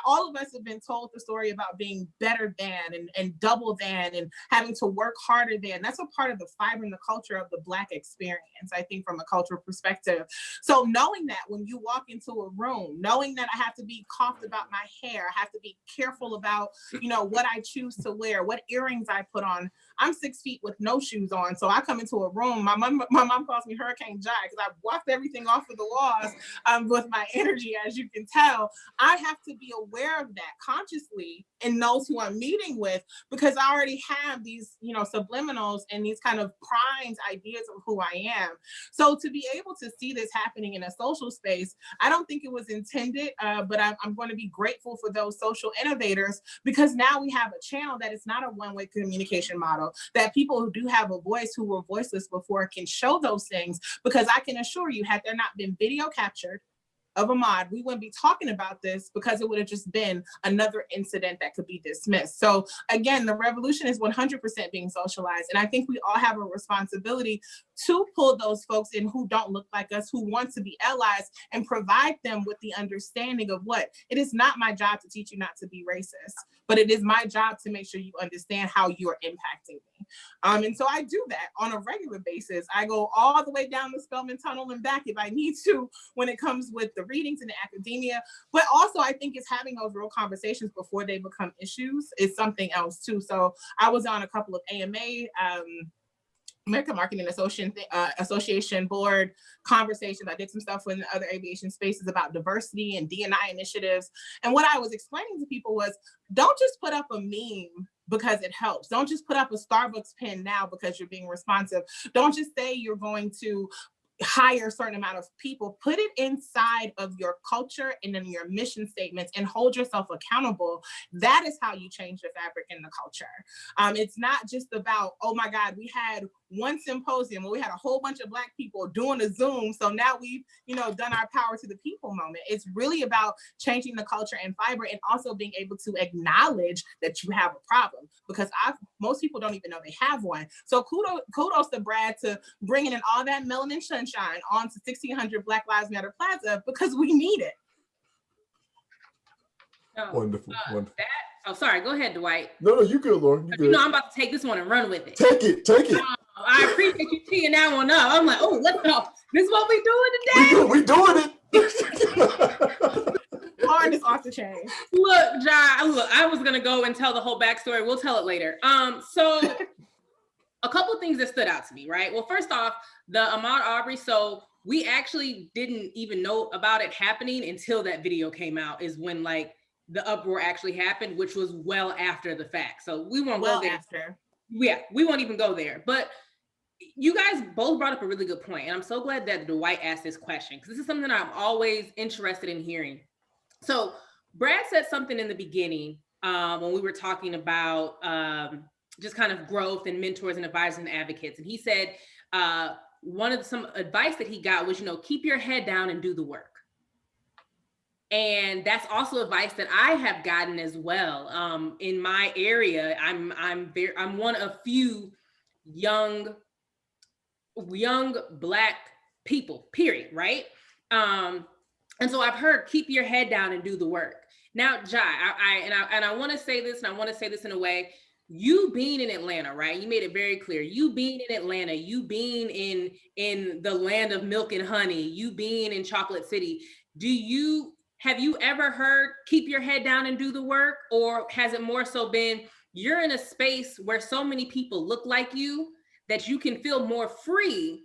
all of us have been told the story about being better than and double than and having to work harder than. That's a part of the fiber and the culture of the Black experience, I think, from a cultural perspective. So knowing that when you walk into a room, knowing that I have to be coughed about my hair, I have to be careful about, what I choose to wear, what earrings I put on. I'm 6 feet with no shoes on. So I come into a room, my mom calls me Hurricane Jai because I've walked everything off of the walls with my energy, as you can tell. I have to be aware of that consciously in those who I'm meeting with, because I already have these, subliminals and these kind of primed ideas of who I am. So to be able to see this happening in a social space, I don't think it was intended, but I'm going to be grateful for those social innovators, because now we have a channel that is not a one-way communication model, that people who do have a voice who were voiceless before can show those things, because I can assure you, had there not been video captured of Ahmaud, we wouldn't be talking about this, because it would have just been another incident that could be dismissed. So again, the revolution is 100% being socialized. And I think we all have a responsibility to pull those folks in who don't look like us, who want to be allies, and provide them with the understanding of what it is not my job to teach you not to be racist, but it is my job to make sure you understand how you're impacting me. And so I do that on a regular basis. I go all the way down the Spelman Tunnel and back if I need to, when it comes with the readings and the academia. But also I think it's having those real conversations before they become issues is something else too. So I was on a couple of AMA, American Marketing Association board conversations. I did some stuff in other aviation spaces about diversity and D&I initiatives. And what I was explaining to people was, don't just put up a meme because it helps. Don't just put up a Starbucks pin now because you're being responsive. Don't just say you're going to hire a certain amount of people. Put it inside of your culture and in your mission statements and hold yourself accountable. That is how you change the fabric in the culture. It's not just about, oh my God, we had one symposium where we had a whole bunch of Black people doing a Zoom, so now we've done our power to the people moment. It's really about changing the culture and fiber, and also being able to acknowledge that you have a problem, because most people don't even know they have one. So kudos to Brad to bringing in all that melanin sunshine onto 1600 Black Lives Matter Plaza, because we need it. Wonderful, wonderful. Sorry, go ahead, Dwight. No, you good, Lauryn. You good. I'm about to take this one and run with it. Take it. I appreciate you teeing that one up. I'm like, oh, let's go. This is what we doing today. We doing it. Lauryn is off the chain. Look, I was gonna go and tell the whole backstory. We'll tell it later. So a couple things that stood out to me, right? Well, first off, the Ahmaud Arbery. So we actually didn't even know about it happening until that video came out, is when the uproar actually happened, which was well after the fact. So we won't go there. After. Yeah, we won't even go there. But you guys both brought up a really good point, and I'm so glad that Dwight asked this question, because this is something I'm always interested in hearing. So Brad said something in the beginning when we were talking about just kind of growth and mentors and advisors and advocates. And he said some advice that he got was, keep your head down and do the work. And that's also advice that I have gotten as well. In my area, I'm one of few young Black people, period, right? And so I've heard, keep your head down and do the work. Now, Jai, I want to say this, and I want to say this in a way, you being in Atlanta, right? You made it very clear. You being in Atlanta, you being in the land of milk and honey, you being in Chocolate City. Have you ever heard keep your head down and do the work? Or has it more so been you're in a space where so many people look like you that you can feel more free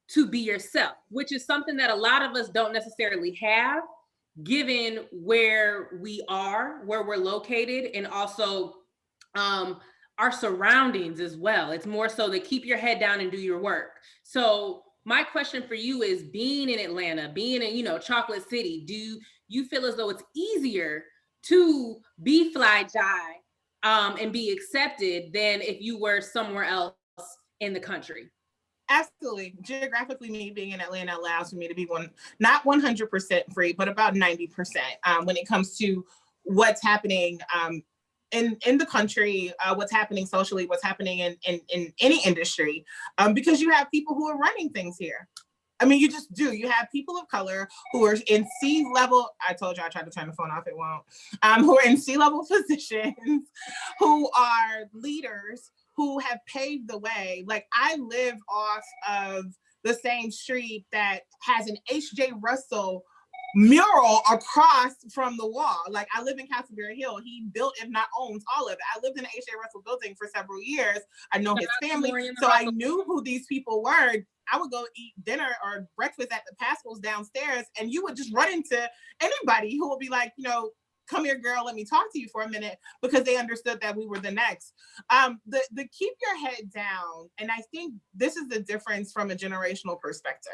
to be yourself, which is something that a lot of us don't necessarily have, given where we are, where we're located, and also our surroundings as well. It's more so to keep your head down and do your work. So my question for you is, being in Atlanta, being in, Chocolate City, do you feel as though it's easier to be fly shy and be accepted than if you were somewhere else in the country? Absolutely. Geographically, me being in Atlanta allows for me to be not 100% free, but about 90% when it comes to what's happening in the country, what's happening socially, what's happening in any industry, because you have people who are running things here. I mean, you just do. You have people of color who are in C-level. I told you I tried to turn the phone off, it won't. Who are in C-level positions, who are leaders, who have paved the way. Like, I live off of the same street that has an H.J. Russell mural across from the wall. Like, I live in Castleberry Hill. He built, if not owns, all of it. I lived in the H.J. Russell building for several years. I know his family, so I knew who these people were. I would go eat dinner or breakfast at the Pascals downstairs, and you would just run into anybody who would be like, come here, girl, let me talk to you for a minute, because they understood that we were the next. The keep your head down, and I think this is the difference from a generational perspective.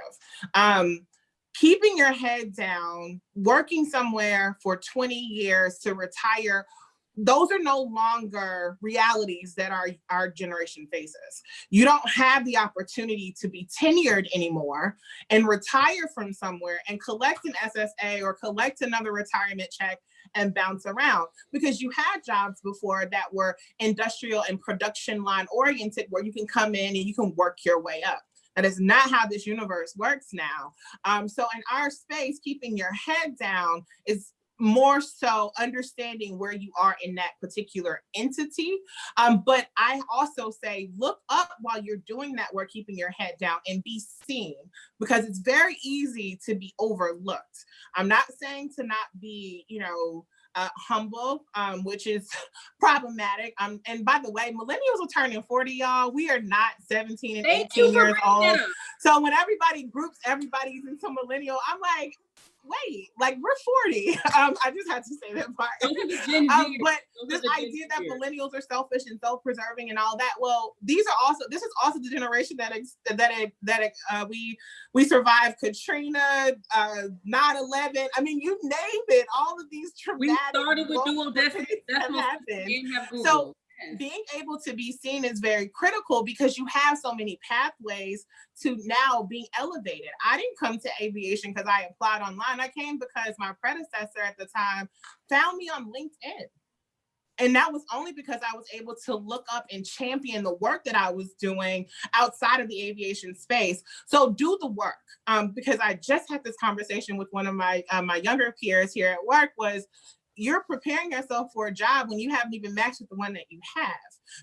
Keeping your head down, working somewhere for 20 years to retire, those are no longer realities that our generation faces. You don't have the opportunity to be tenured anymore and retire from somewhere and collect an SSA or collect another retirement check and bounce around, because you had jobs before that were industrial and production line oriented, where you can come in and you can work your way up. That is not how this universe works now. So in our space, keeping your head down is more so understanding where you are in that particular entity. But I also say, look up while you're doing that work, keeping your head down, and be seen, because it's very easy to be overlooked. I'm not saying to not be, humble, which is problematic. And by the way, millennials are turning 40, y'all. We are not 17 and 18 years old. So when everybody groups everybody's into millennial, I'm like, wait, like, we're 40. I just had to say that part. But this idea that millennials are selfish and self-preserving and all that, well, this is also the generation that we survived Katrina, 9/11. I mean, you name it, all of these traumatic. We started with dual destiny. That's what happened. So being able to be seen is very critical, because you have so many pathways to now being elevated. I didn't come to aviation because I applied online. I came because my predecessor at the time found me on LinkedIn. And that was only because I was able to look up and champion the work that I was doing outside of the aviation space. So do the work, because I just had this conversation with one of my younger peers here at work. Was, you're preparing yourself for a job when you haven't even matched with the one that you have.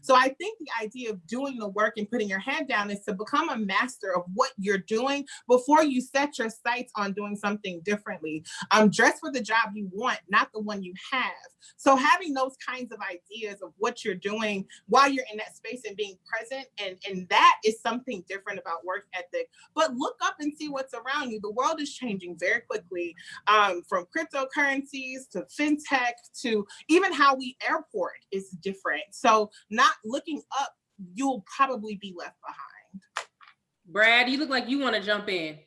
So I think the idea of doing the work and putting your head down is to become a master of what you're doing before you set your sights on doing something differently. Dress for the job you want, not the one you have. So having those kinds of ideas of what you're doing while you're in that space and being present, and that is something different about work ethic. But look up and see what's around you. The world is changing very quickly, from cryptocurrencies to fintech to even how we airport is different. So not looking up, you'll probably be left behind. Brad, you look like you want to jump in.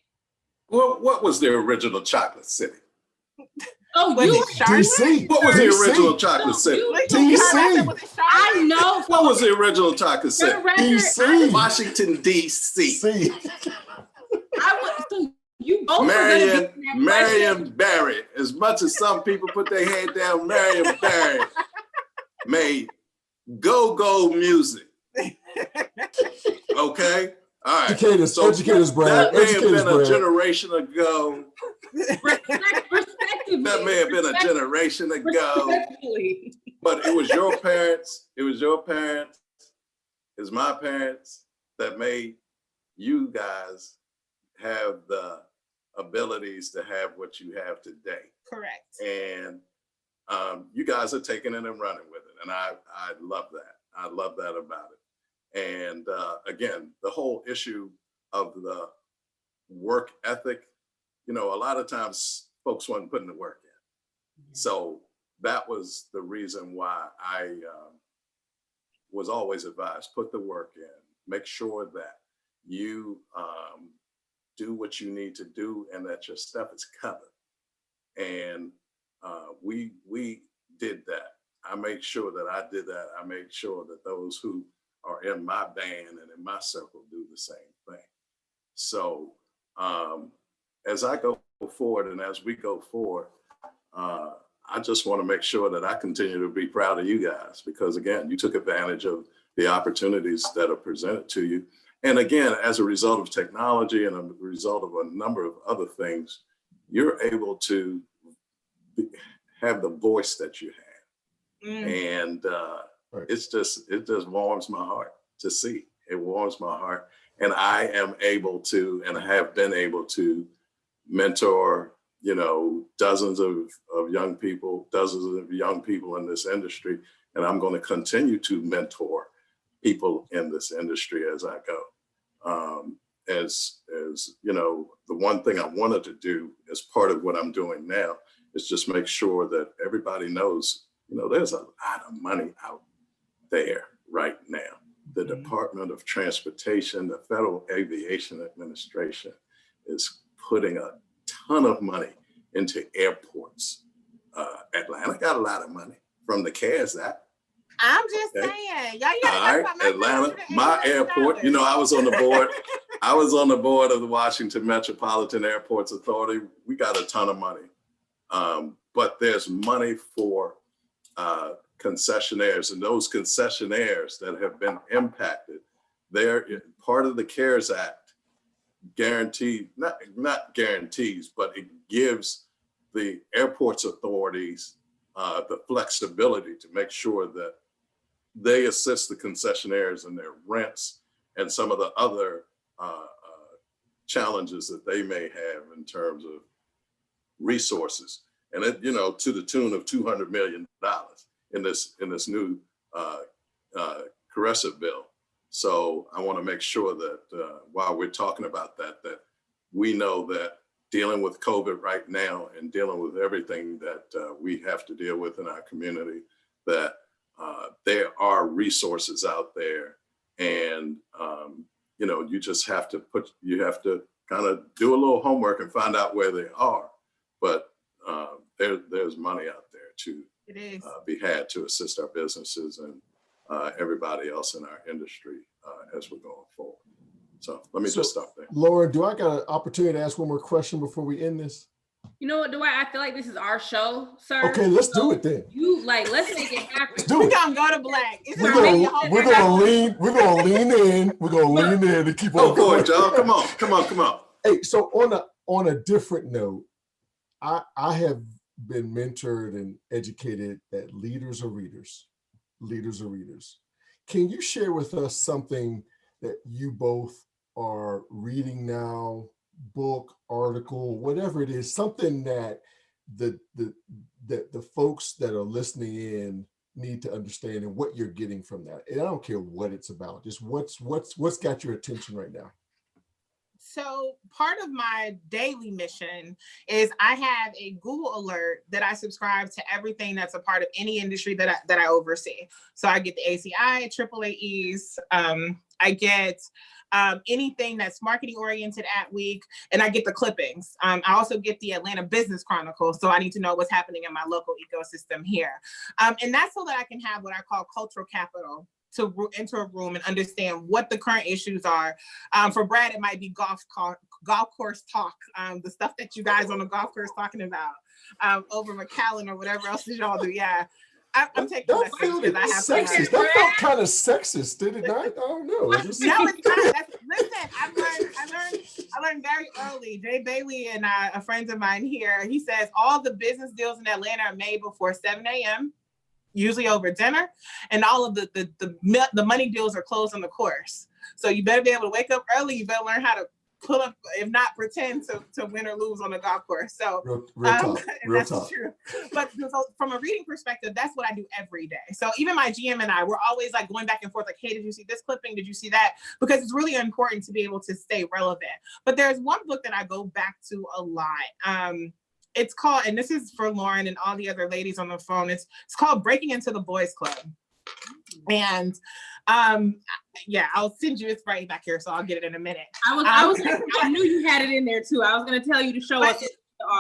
Well, what was the original Chocolate City? Oh, you DC. What was the original Chocolate City? DC. I know. What was the original Chocolate City? DC. Washington, D.C. See. You both Marion Barry. As much as some people put their head down, Marion Barry made go-go music. Okay? All right. Educators, Brad. That may have been a generation ago. Respectively. That may have been a generation ago. But it was your parents, it's my parents that made you guys have the abilities to have what you have today. Correct. And you guys are taking it and running with it. And I love that. I love that about it. And again, the whole issue of the work ethic, you know, a lot of times folks wasn't putting the work in. So that was the reason why I was always advised, put the work in, make sure that you do what you need to do and that your stuff is covered. And we did that. I made sure that I did that. I made sure that those who are in my band and in my circle do the same thing. So as I go forward and as we go forward, I just want to make sure that I continue to be proud of you guys, because again, you took advantage of the opportunities that are presented to you. And again, as a result of technology and a result of a number of other things, you're able to have the voice that you have. And it just warms my heart to see. It warms my heart. And I am able to, and have been able to mentor, you know, dozens of young people in this industry. And I'm going to continue to mentor people in this industry as I go. As you know, the one thing I wanted to do as part of what I'm doing now is just make sure that everybody knows, you know, there's a lot of money out there right now. The Department of Transportation, the Federal Aviation Administration is putting a ton of money into airports. Atlanta got a lot of money from the CARES Act. I'm just saying, y'all all right, Atlanta, my airport. You know, I was on the board. I was on the board of the Washington Metropolitan Airports Authority. We got a ton of money, but there's money for concessionaires, and those concessionaires that have been impacted, they're part of the CARES Act. Guaranteed, not guarantees, but it gives the airports authorities the flexibility to make sure that they assist the concessionaires in their rents and some of the other challenges that they may have in terms of resources. And it, you know, to the tune of $200 million in this new Caressa bill. So I want to make sure that while we're talking about that, that we know that dealing with COVID right now and dealing with everything that we have to deal with in our community, that there are resources out there, and you know, you just have to kind of do a little homework and find out where they are. But there's money out there to be had to assist our businesses and everybody else in our industry as we're going forward. So let me just stop there. Laura, do I got an opportunity to ask one more question before we end this? You know what, Dwight? I feel like this is our show, sir. Okay, let's do it then. Let's make it happen. Let's do We're it. gonna go to black. We're gonna lean in. We're gonna lean in and keep on going. Y'all. Come on. Hey, so on a different note, I have been mentored and educated that leaders are readers. Leaders are readers. Can you share with us something that you both are reading now, book, article, whatever it is, something that the folks that are listening in need to understand and what you're getting from that? And I don't care what it's about, just what's got your attention right now? So part of my daily mission is I have a Google alert that I subscribe to everything that's a part of any industry that I oversee. So I get the ACI, AAAEs, I get anything that's marketing oriented at Week, and I get the clippings. I also get the Atlanta Business Chronicle, so I need to know what's happening in my local ecosystem here. And that's so that I can have what I call cultural capital to enter a room and understand what the current issues are. For Brad, it might be golf course talk, the stuff that you guys on the golf course talking about over McAllen or whatever else did y'all do. Yeah, I'm taking lessons because I have sexist. That felt kind of sexist, did it not? I don't know. No, it's not. Listen, I learned very early. Jay Bailey and a friend of mine here, he says all the business deals in Atlanta are made before 7 a.m. usually over dinner, and all of the money deals are closed on the course. So you better be able to wake up early. You better learn how to pull up, if not pretend to win or lose on the golf course. So real that's tough. true. But so from a reading perspective, that's what I do every day. So even my GM and I, we're always like going back and forth, like, hey, did you see this clipping? Did you see that? Because it's really important to be able to stay relevant. But there's one book that I go back to a lot. It's called, and this is for Lauryn and all the other ladies on the phone, it's called Breaking into the Boys Club. And yeah, I'll send you, it's right back here, so I'll get it in a minute. I knew you had it in there too. I was going to tell you to show us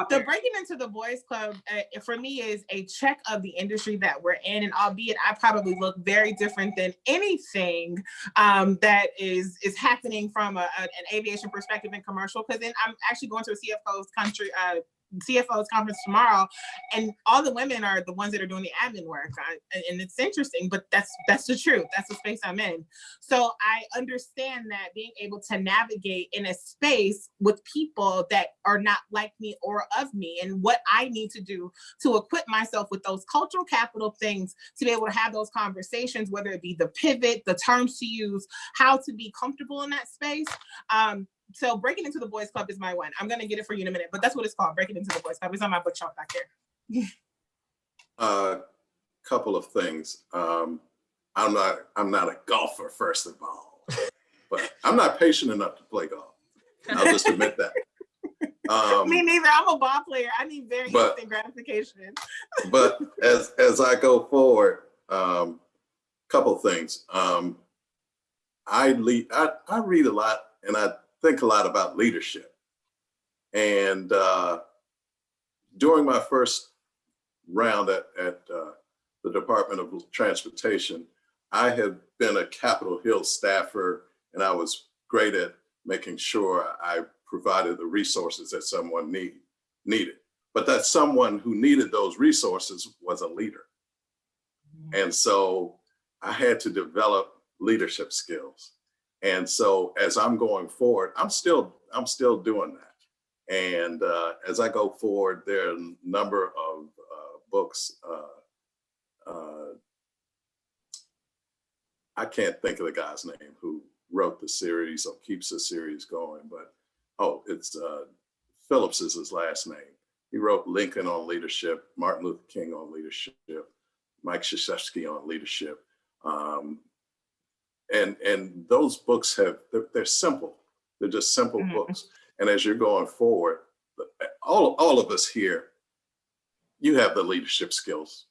the Breaking into the Boys Club for me is a check of the industry that we're in, and albeit I probably look very different than anything that is happening from an aviation perspective in commercial, because then I'm actually going to a CFO's conference tomorrow, and all the women are the ones that are doing the admin work, and it's interesting, but that's the truth. That's the space I'm in. So I understand that being able to navigate in a space with people that are not like me or of me, and what I need to do to equip myself with those cultural capital things to be able to have those conversations, whether it be the pivot, the terms to use, how to be comfortable in that space. So Breaking into the Boys Club is my one. I'm going to get it for you in a minute, but that's what it's called, Breaking into the Boys Club. It's on my bookshelf back there. Couple of things. I'm not a golfer, first of all, but I'm not patient enough to play golf. I'll just admit that. Me neither. I'm a ball player. I need very instant gratification. But as I go forward, couple of things. I read a lot, and I think a lot about leadership. And during my first round at the Department of Transportation, I had been a Capitol Hill staffer, and I was great at making sure I provided the resources that someone needed. But that someone who needed those resources was a leader. And so I had to develop leadership skills. And so as I'm going forward, I'm still doing that. And as I go forward, there are a number of books. I can't think of the guy's name who wrote the series or keeps the series going, but it's Phillips is his last name. He wrote Lincoln on leadership, Martin Luther King on leadership, Mike Krzyzewski on leadership. And those books they're simple. They're just simple books. And as you're going forward, all of us here, you have the leadership skills,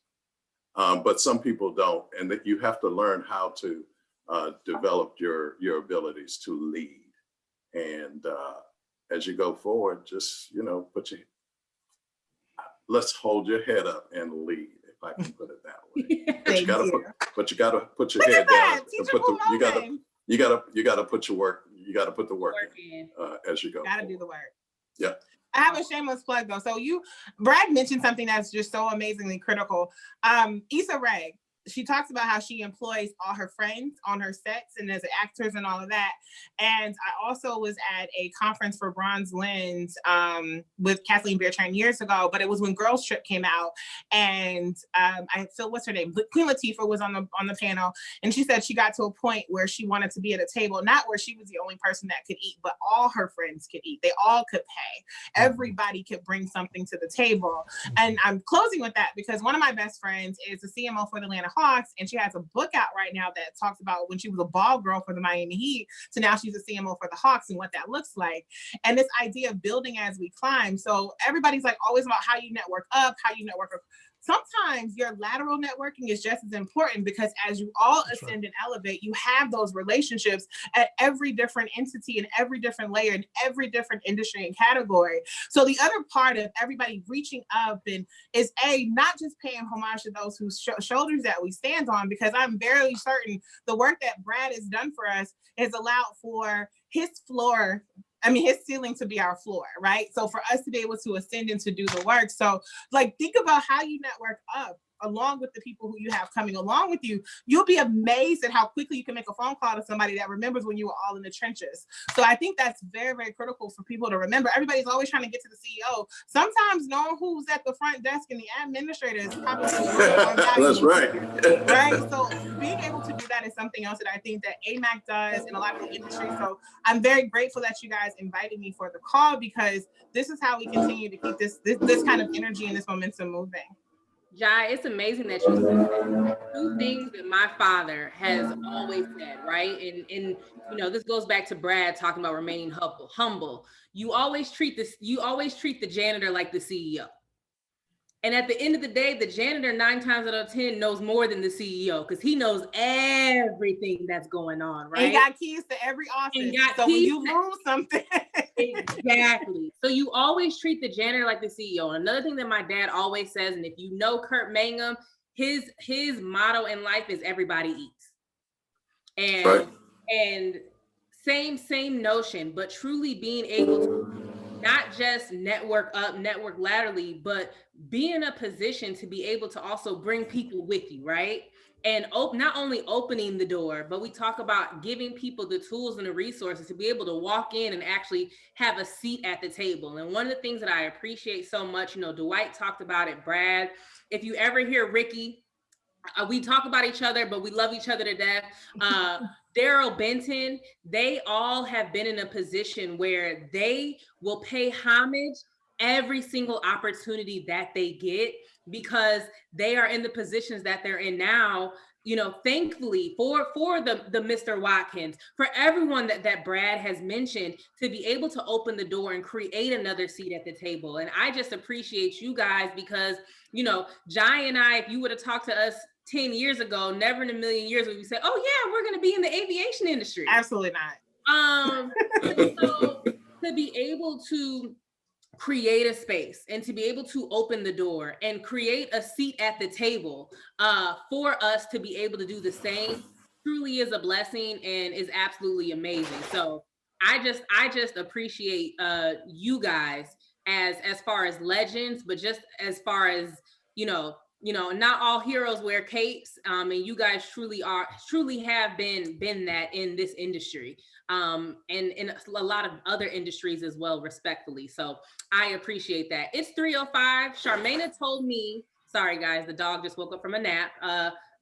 but some people don't. And that you have to learn how to develop your abilities to lead. And as you go forward, just, let's hold your head up and lead, if I can put it that way. But you gotta put your head down and you gotta put your work. You gotta put the work in as you go. Gotta do the work. Yeah. I have a shameless plug though. So Brad mentioned something that's just so amazingly critical. Issa Rae, she talks about how she employs all her friends on her sets and as actors and all of that. And I also was at a conference for Bronze Lens with Kathleen Beartrain years ago, but it was when Girls Trip came out. And what's her name? Queen Latifah was on the panel. And she said she got to a point where she wanted to be at a table, not where she was the only person that could eat, but all her friends could eat. They all could pay. Everybody could bring something to the table. And I'm closing with that because one of my best friends is the CMO for the Atlanta Hawks, and she has a book out right now that talks about when she was a ball girl for the Miami Heat to now she's a CMO for the Hawks and what that looks like. And this idea of building as we climb. So everybody's like always about how you network up, how you network up. Sometimes your lateral networking is just as important because as you all ascend and elevate, you have those relationships at every different entity and every different layer and every different industry and category. So the other part of everybody reaching up is not just paying homage to those whose shoulders that we stand on, because I'm very certain the work that Brad has done for us has allowed for his ceiling to be our floor, right? So for us to be able to ascend and to do the work. So think about how you network up along with the people who you have coming along with you, you'll be amazed at how quickly you can make a phone call to somebody that remembers when you were all in the trenches. So I think that's very, very critical for people to remember. Everybody's always trying to get to the CEO. Sometimes knowing who's at the front desk and the administrator is probably more valuable. That's right. Right. So being able to do that is something else that I think that AMAC does in a lot of the industry. So I'm very grateful that you guys invited me for the call, because this is how we continue to keep this kind of energy and this momentum moving. Jai, it's amazing that you said two things that my father has always said, right? And you know, this goes back to Brad talking about remaining humble. You always treat the janitor like the CEO. And at the end of the day, the janitor 9 times out of 10 knows more than the CEO, because he knows everything that's going on, right? And got keys to every office. So when you lose something. Exactly. So you always treat the janitor like the CEO. And another thing that my dad always says, and if you know Kurt Mangum, his motto in life is everybody eats. And Right. and same notion, but truly being able to not just network up, network laterally, but be in a position to be able to also bring people with you, right? And not only opening the door, but we talk about giving people the tools and the resources to be able to walk in and actually have a seat at the table. And one of the things that I appreciate so much, you know, Dwight talked about it, Brad, if you ever hear Ricky, we talk about each other, but we love each other to death. Daryl Benton, they all have been in a position where they will pay homage every single opportunity that they get, because they are in the positions that they're in now, you know, thankfully for the Mr. Watkins, for everyone that Brad has mentioned, to be able to open the door and create another seat at the table. And I just appreciate you guys, because, you know, Jai and I, if you would have talked to us 10 years ago, never in a million years would we say, oh yeah, we're going to be in the aviation industry. Absolutely not. So to be able to create a space and to be able to open the door and create a seat at the table for us to be able to do the same truly is a blessing and is absolutely amazing. So I just appreciate you guys as far as legends, but just as far as, you know, not all heroes wear capes, and you guys truly have been that in this industry, and in a lot of other industries as well, respectfully. So I appreciate that. It's 3:05. Charmaine told me, sorry guys, the dog just woke up from a nap.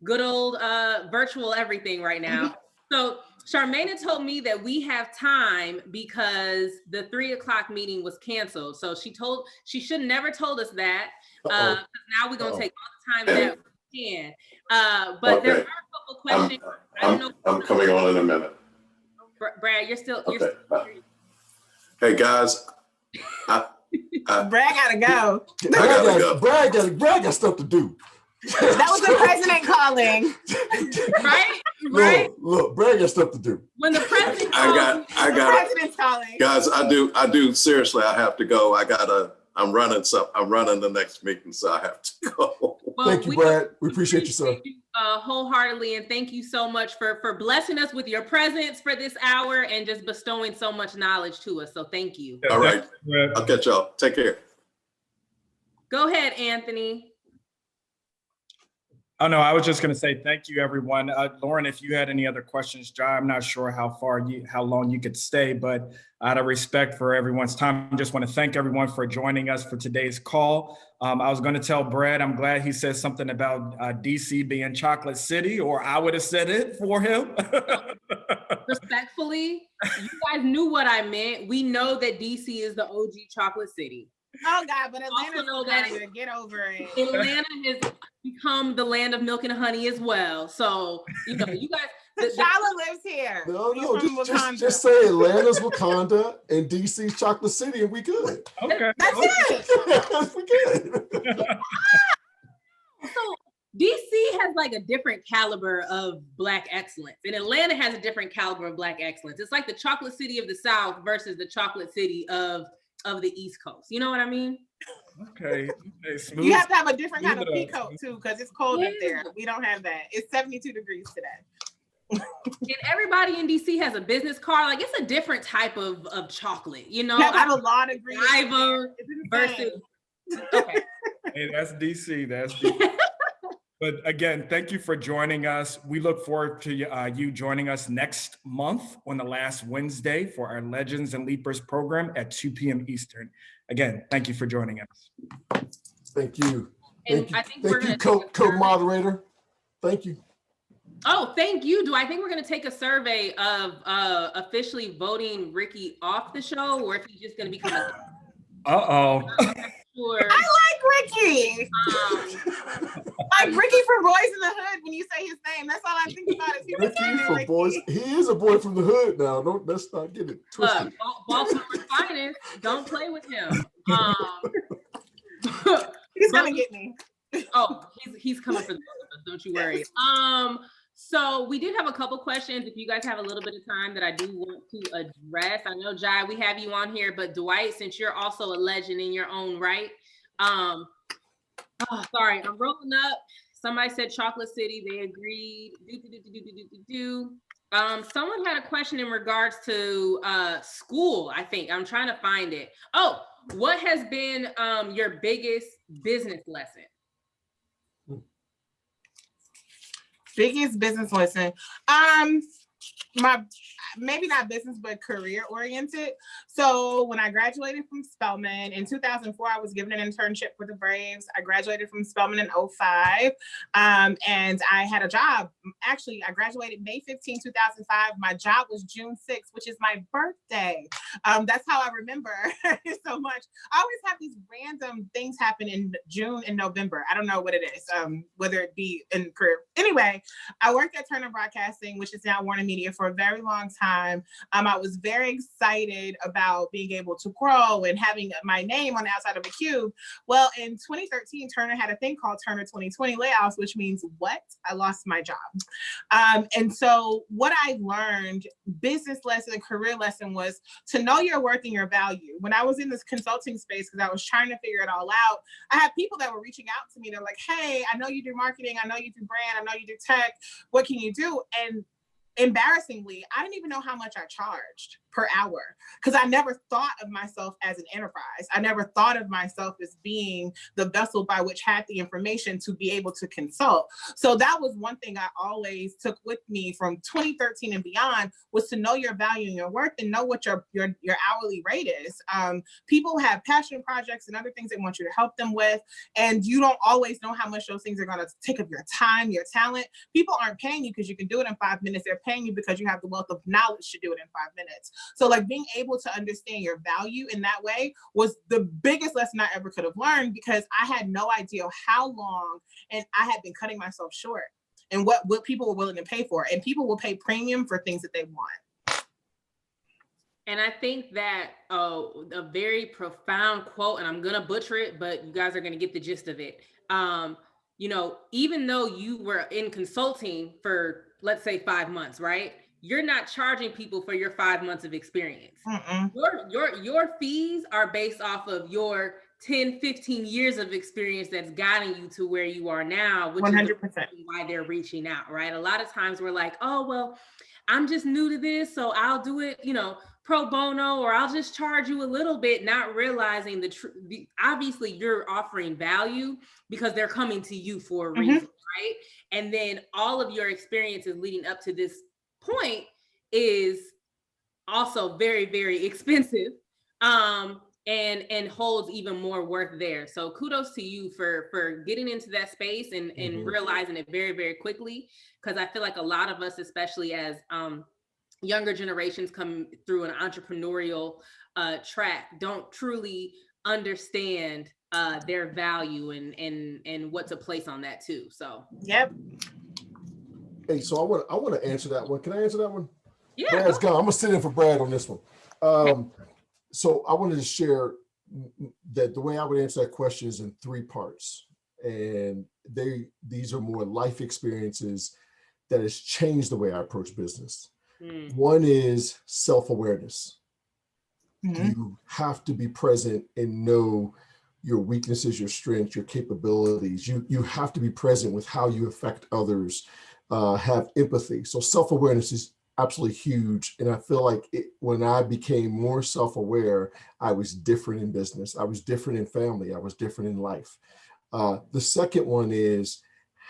Good old virtual everything right now. So Charmaine told me that we have time because the 3 o'clock meeting was canceled. So she should have never told us that. Now we're gonna take all the time that we can. But okay. There are a couple questions. I'm coming on in a minute. Brad, you're still. Hey guys, Brad gotta go. Brad got stuff to do. That was the president calling. Right. Look, Brad got stuff to do. When the president calls, the president's calling. Guys, I do. Seriously, I have to go. I'm running the next meeting, so I have to go. Well, thank you, Brad. We appreciate you, sir. Wholeheartedly, and thank you so much for blessing us with your presence for this hour and just bestowing so much knowledge to us. So thank you. All right. I'll catch y'all. Take care. Go ahead, Anthony. Oh, no, I was just going to say thank you, everyone. Lauryn, if you had any other questions, Jai, I'm not sure how long you could stay, but out of respect for everyone's time, I just want to thank everyone for joining us for today's call. I was going to tell Brad, I'm glad he said something about DC being Chocolate City, or I would have said it for him. Respectfully, you guys knew what I meant. We know that DC is the OG Chocolate City. Oh God, but Atlanta, get over it. Atlanta has become the land of milk and honey as well. So, you guys. T'Challa lives here. No, just say Atlanta's Wakanda and DC's Chocolate City, and we good. Okay. That's it. We good. So DC has like a different caliber of Black excellence, and Atlanta has a different caliber of Black excellence. It's like the chocolate city of the South versus the chocolate city of the East Coast. You know what I mean? Okay. You have to have a different kind of peacoat too, because it's cold up there. We don't have that. It's 72 degrees today. And everybody in DC has a business card. Like, it's a different type of chocolate, you know? I have a lot of green versus okay. Hey, that's DC. That's DC. But again, thank you for joining us. We look forward to you joining us next month on the last Wednesday for our Legends and Leapers program at 2 p.m. Eastern. Again, thank you for joining us. Thank you. And Thank you. I think we're Thank gonna you, co-moderator. Thank you. Oh, thank you. Do I think we're going to take a survey of officially voting Ricky off the show, or if he's just going to become a Uh-oh. sure. I like Ricky. Like Ricky from Boys in the Hood. When you say his name, that's all I think about is he was Ricky from Boys. He is a boy from the hood now. Let's not get it twisted. Baltimore's finest. Don't play with him. He's gonna get me. Oh, he's coming for the both of us. Don't you worry. So we did have a couple questions. If you guys have a little bit of time that I do want to address. I know, Jai, we have you on here, but Dwight, since you're also a legend in your own right. Sorry, I'm rolling up. Somebody said Chocolate City. They agreed. Someone had a question in regards to school, I think. I'm trying to find it. Oh, what has been your biggest business lesson? Biggest business lesson. Maybe not business, but career oriented. So when I graduated from Spelman in 2004, I was given an internship with the Braves. I graduated from Spelman in 2005. And I had a job. Actually, I graduated May 15, 2005. My job was June 6th, which is my birthday. That's how I remember so much. I always have these random things happen in June and November. I don't know what it is, whether it be in career. Anyway, I worked at Turner Broadcasting, which is now Warner Media, for a very long time. I was very excited about being able to grow and having my name on the outside of a cube. Well, in 2013, Turner had a thing called Turner 2020 layoffs, which means what? I lost my job. And so what I learned, business lesson, career lesson, was to know your worth and your value. When I was in this consulting space, because I was trying to figure it all out, I had people that were reaching out to me. They're like, hey, I know you do marketing. I know you do brand. I know you do tech. What can you do? And embarrassingly, I didn't even know how much I charged per hour, because I never thought of myself as an enterprise. I never thought of myself as being the vessel by which had the information to be able to consult. So that was one thing I always took with me from 2013 and beyond, was to know your value and your worth and know what your hourly rate is. People have passion projects and other things they want you to help them with, and you don't always know how much those things are going to take of your time, your talent. People aren't paying you because you can do it in 5 minutes. They're paying you because you have the wealth of knowledge to do it in 5 minutes. So like being able to understand your value in that way was the biggest lesson I ever could have learned, because I had no idea how long and I had been cutting myself short and what people were willing to pay for. And people will pay premium for things that they want. And I think that a very profound quote, and I'm going to butcher it, but you guys are going to get the gist of it. Even though you were in consulting for, let's say, 5 months, right? You're not charging people for your 5 months of experience. Your fees are based off of your 10, 15 years of experience that's guiding you to where you are now, which 100%. Is why they're reaching out, right? A lot of times we're like, oh, well, I'm just new to this, so I'll do it, pro bono, or I'll just charge you a little bit, not realizing obviously you're offering value because they're coming to you for a reason, right? And then all of your experiences leading up to this point is also very, very expensive, and holds even more worth there. So kudos to you for getting into that space and realizing it very, very quickly, because I feel like a lot of us, especially as younger generations come through an entrepreneurial track, don't truly understand their value and what to place on that too. So yep. Hey, so I want to answer that one. Can I answer that one? Yeah. Brad's gone. I'm gonna sit in for Brad on this one. So I wanted to share that the way I would answer that question is in 3 parts, and these are more life experiences that has changed the way I approach business. One is self-awareness. You have to be present and know your weaknesses, your strengths, your capabilities. You have to be present with how you affect others, have empathy. So self-awareness is absolutely huge. And I feel like when I became more self-aware, I was different in business. I was different in family. I was different in life. The second one is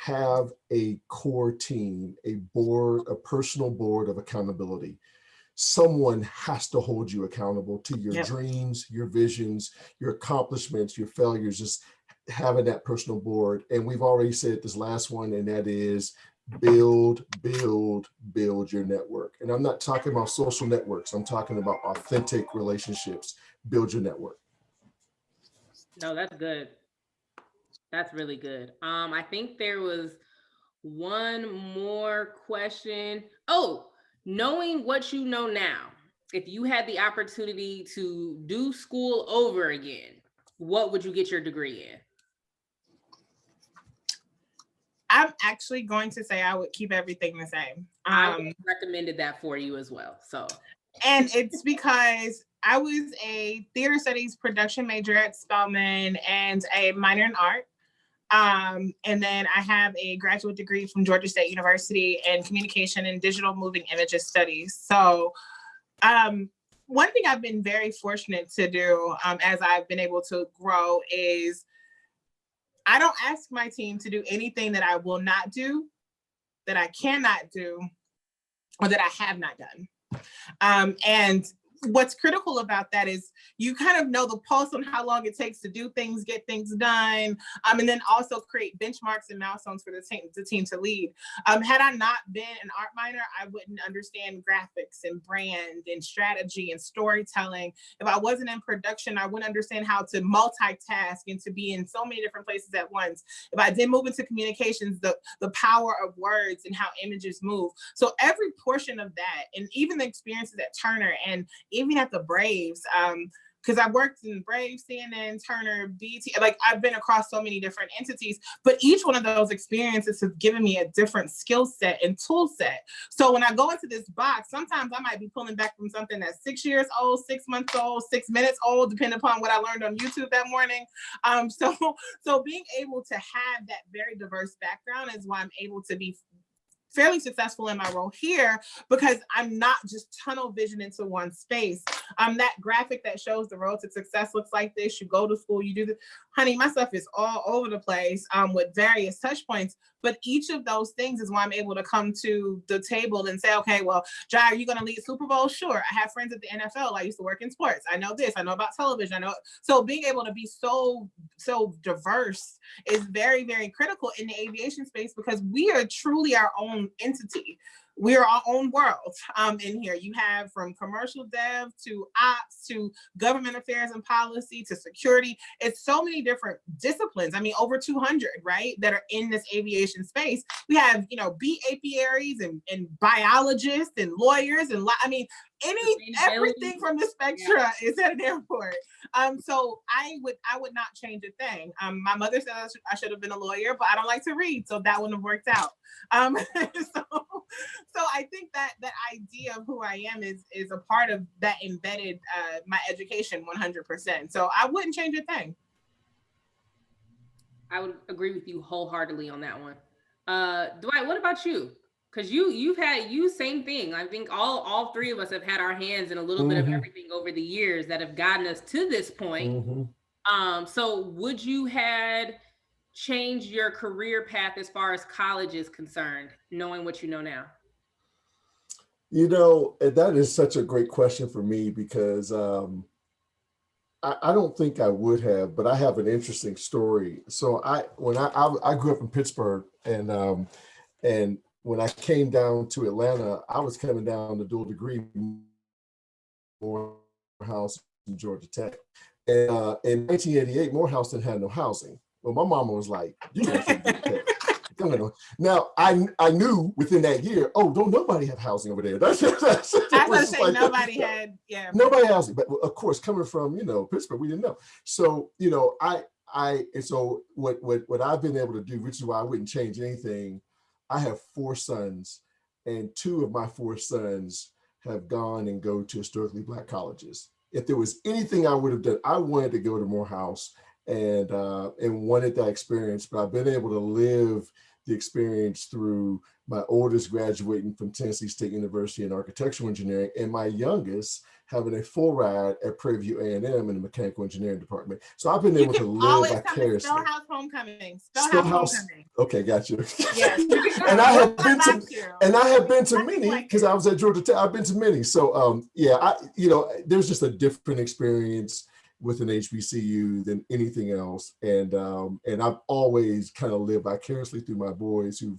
have a core team, a board, a personal board of accountability. Someone has to hold you accountable to your dreams, your visions, your accomplishments, your failures, just having that personal board. And we've already said this last one, and that is build your network. And I'm not talking about social networks. I'm talking about authentic relationships. Build your network. No, that's good. That's really good. I think there was one more question. Oh, knowing what you know now, if you had the opportunity to do school over again, what would you get your degree in? I'm actually going to say I would keep everything the same. I recommended that for you as well. So, and it's because I was a theater studies production major at Spelman and a minor in art. And then I have a graduate degree from Georgia State University in communication and digital moving images studies. So one thing I've been very fortunate to do as I've been able to grow is I don't ask my team to do anything that I will not do, that I cannot do, or that I have not done. And what's critical about that is you kind of know the pulse on how long it takes to do things, get things done, and then also create benchmarks and milestones for the team to lead. Had I not been an art minor, I wouldn't understand graphics and brand and strategy and storytelling. If I wasn't in production, I wouldn't understand how to multitask and to be in so many different places at once. If I did move into communications, the power of words and how images move. So every portion of that, and even the experiences at Turner and even at the Braves, because I worked in Braves, CNN, Turner, BT, like I've been across so many different entities, but each one of those experiences has given me a different skill set and tool set. So when I go into this box, sometimes I might be pulling back from something that's 6 years old, 6 months old, 6 minutes old, depending upon what I learned on YouTube that morning. So being able to have that very diverse background is why I'm able to be fairly successful in my role here, because I'm not just tunnel vision into one space. That graphic that shows the road to success looks like this. You go to school, you do this. Honey, my stuff is all over the place with various touch points, but each of those things is why I'm able to come to the table and say, okay, well, Jai, are you going to lead Super Bowl? Sure. I have friends at the NFL. I used to work in sports. I know this. I know about television. I know. So being able to be so diverse is very, very critical in the aviation space, because we are truly our own entity. We are our own world in here. You have from commercial dev to ops to government affairs and policy to security. It's so many different disciplines. I mean, over 200, right, that are in this aviation space. We have, bee apiaries and biologists and lawyers and everything from the spectrum is at an airport. So I would not change a thing. My mother said I should have been a lawyer, but I don't like to read, so that wouldn't have worked out. So I think that idea of who I am is a part of that embedded my education 100%. So I wouldn't change a thing. I would agree with you wholeheartedly on that one. Dwight, what about you? Because you've had same thing. I think all three of us have had our hands in a little bit of everything over the years that have gotten us to this point. So would you had changed your career path as far as college is concerned, knowing what you know now? That is such a great question for me, because I don't think I would have, but I have an interesting story. So I grew up in Pittsburgh, and when I came down to Atlanta, I was coming down to dual degree Morehouse and Georgia Tech. And in 1988, Morehouse didn't have no housing. Well, my mama was like, "You gotta take Georgia Tech." Now I knew within that year, don't nobody have housing over there. That's I was say like, nobody had, nobody housing. But of course, coming from Pittsburgh, we didn't know. So so what I've been able to do, which is why I wouldn't change anything. I have 4 sons, and 2 of my 4 sons have gone and go to historically Black colleges. If there was anything I would have done, I wanted to go to Morehouse and wanted that experience, but I've been able to live the experience through my oldest graduating from Tennessee State University in architectural engineering, and my youngest having a full ride at Prairie View A&M in the mechanical engineering department. So I've been able to live always come to vicariously. Spellhouse Homecoming. Spellhouse Homecoming. Okay, got you. Yes. And I have been to Nothing many like because I was at Georgia Tech. I've been to many. So yeah, there's just a different experience with an HBCU than anything else. And I've always kind of lived vicariously through my boys who've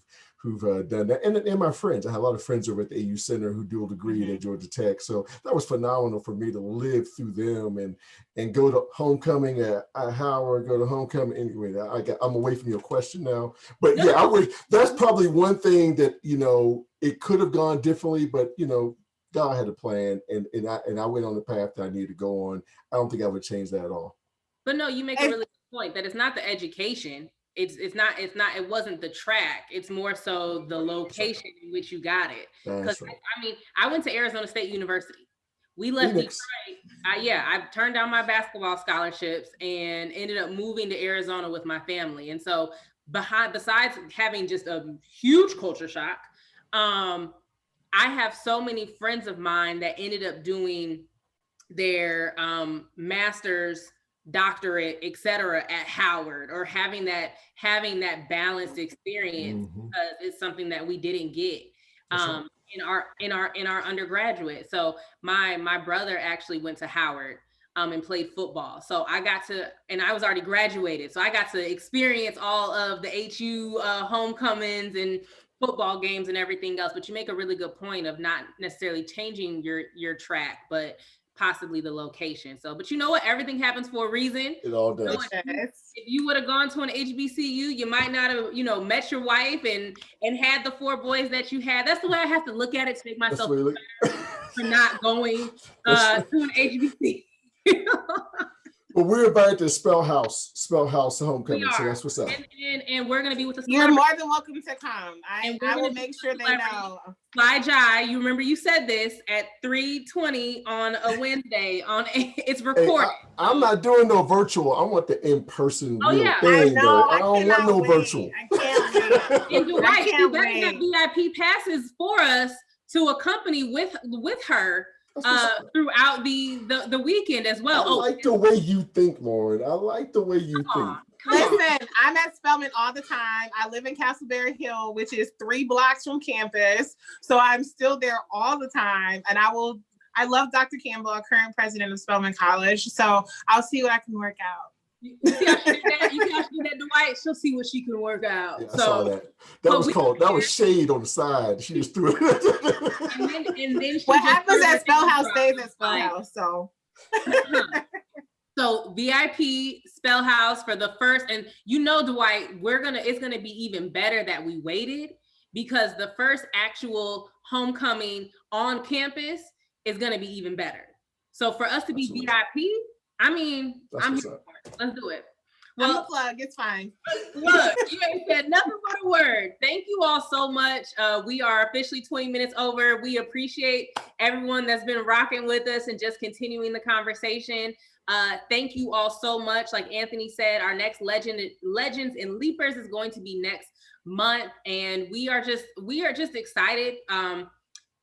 done that. And my friends. I have a lot of friends over at the AU Center who dual degreed at Georgia Tech. So that was phenomenal for me to live through them and go to homecoming at Howard, go to homecoming. Anyway, I'm away from your question now. But yeah, that's probably one thing that, it could have gone differently, but God had a plan, and I went on the path that I needed to go on. I don't think I would change that at all. But no, you make a really good point that it's not the education. It wasn't the track. It's more so the location in which you got it. Because right. I went to Arizona State University. We left Detroit. I turned down my basketball scholarships and ended up moving to Arizona with my family. And so besides having just a huge culture shock, I have so many friends of mine that ended up doing their master's, doctorate, et cetera, at Howard, or having that balanced experience, because it's something that we didn't get in our undergraduate. So my brother actually went to Howard and played football. So and I was already graduated. So I got to experience all of the HU homecomings and football games and everything else. But you make a really good point of not necessarily changing your track, but possibly the location. So, but you know what? Everything happens for a reason. It all does. So if you would have gone to an HBCU, you might not have, met your wife and had the 4 boys that you had. That's the way I have to look at it to make myself feel better for not going to an HBCU. Well, we're invited to Spellhouse homecoming, so that's what's up. And we're going to be with the You're more than welcome to come. I will make sure they know. Fly Jai, you remember you said this at 3:20 on a Wednesday. It's recorded. Hey, I'm not doing no virtual. I want the in-person real thing. I don't want no virtual. I can't wait. And Dwight, you better have VIP passes for us to accompany with her throughout the weekend as well. I like the way you think, Lauryn. I like the way you think. Listen, I'm at Spelman all the time. I live in Castleberry Hill, which is 3 blocks from campus. So I'm still there all the time. And I love Dr. Campbell, our current president of Spelman College. So I'll see what I can work out. You see how she did that, Dwight? She'll see what she can work out. Yeah, I saw that. That was shade on the side. She just threw it. and then what happens at Spellhouse stays at Spellhouse. So. So VIP Spellhouse for the first, and Dwight, it's gonna be even better that we waited, because the first actual homecoming on campus is gonna be even better. So for us to be VIP, I'm here for it. Let's do it. Well, I'm a plug. It's fine. Look, you ain't said nothing but a word. Thank you all so much. We are officially 20 minutes over. We appreciate everyone that's been rocking with us and just continuing the conversation. Thank you all so much. Like Anthony said, our next Legends and Leapers is going to be next month, and we are just excited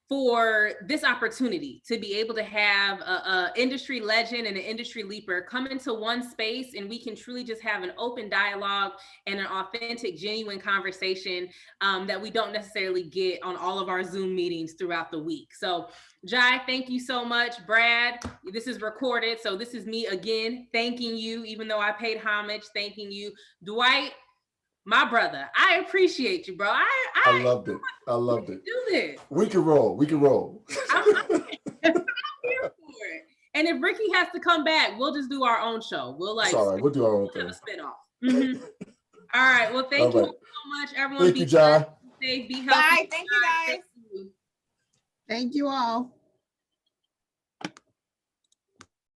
for this opportunity to be able to have a industry legend and an industry leaper come into one space, and we can truly just have an open dialogue and an authentic, genuine conversation that we don't necessarily get on all of our Zoom meetings throughout the week. So Jai, thank you so much. Brad, this is recorded, so this is me again thanking you, even though I paid homage, thanking you. Dwight, my brother, I appreciate you, bro. I loved it. Do this. We can roll. I'm here for it. And if Ricky has to come back, we'll just do our own show. It's all right. We'll do our own thing. A spinoff. All right. Well, thank you all so much, everyone. Thank you, Jai. Be healthy. Bye. Thank you, guys. Thank you all.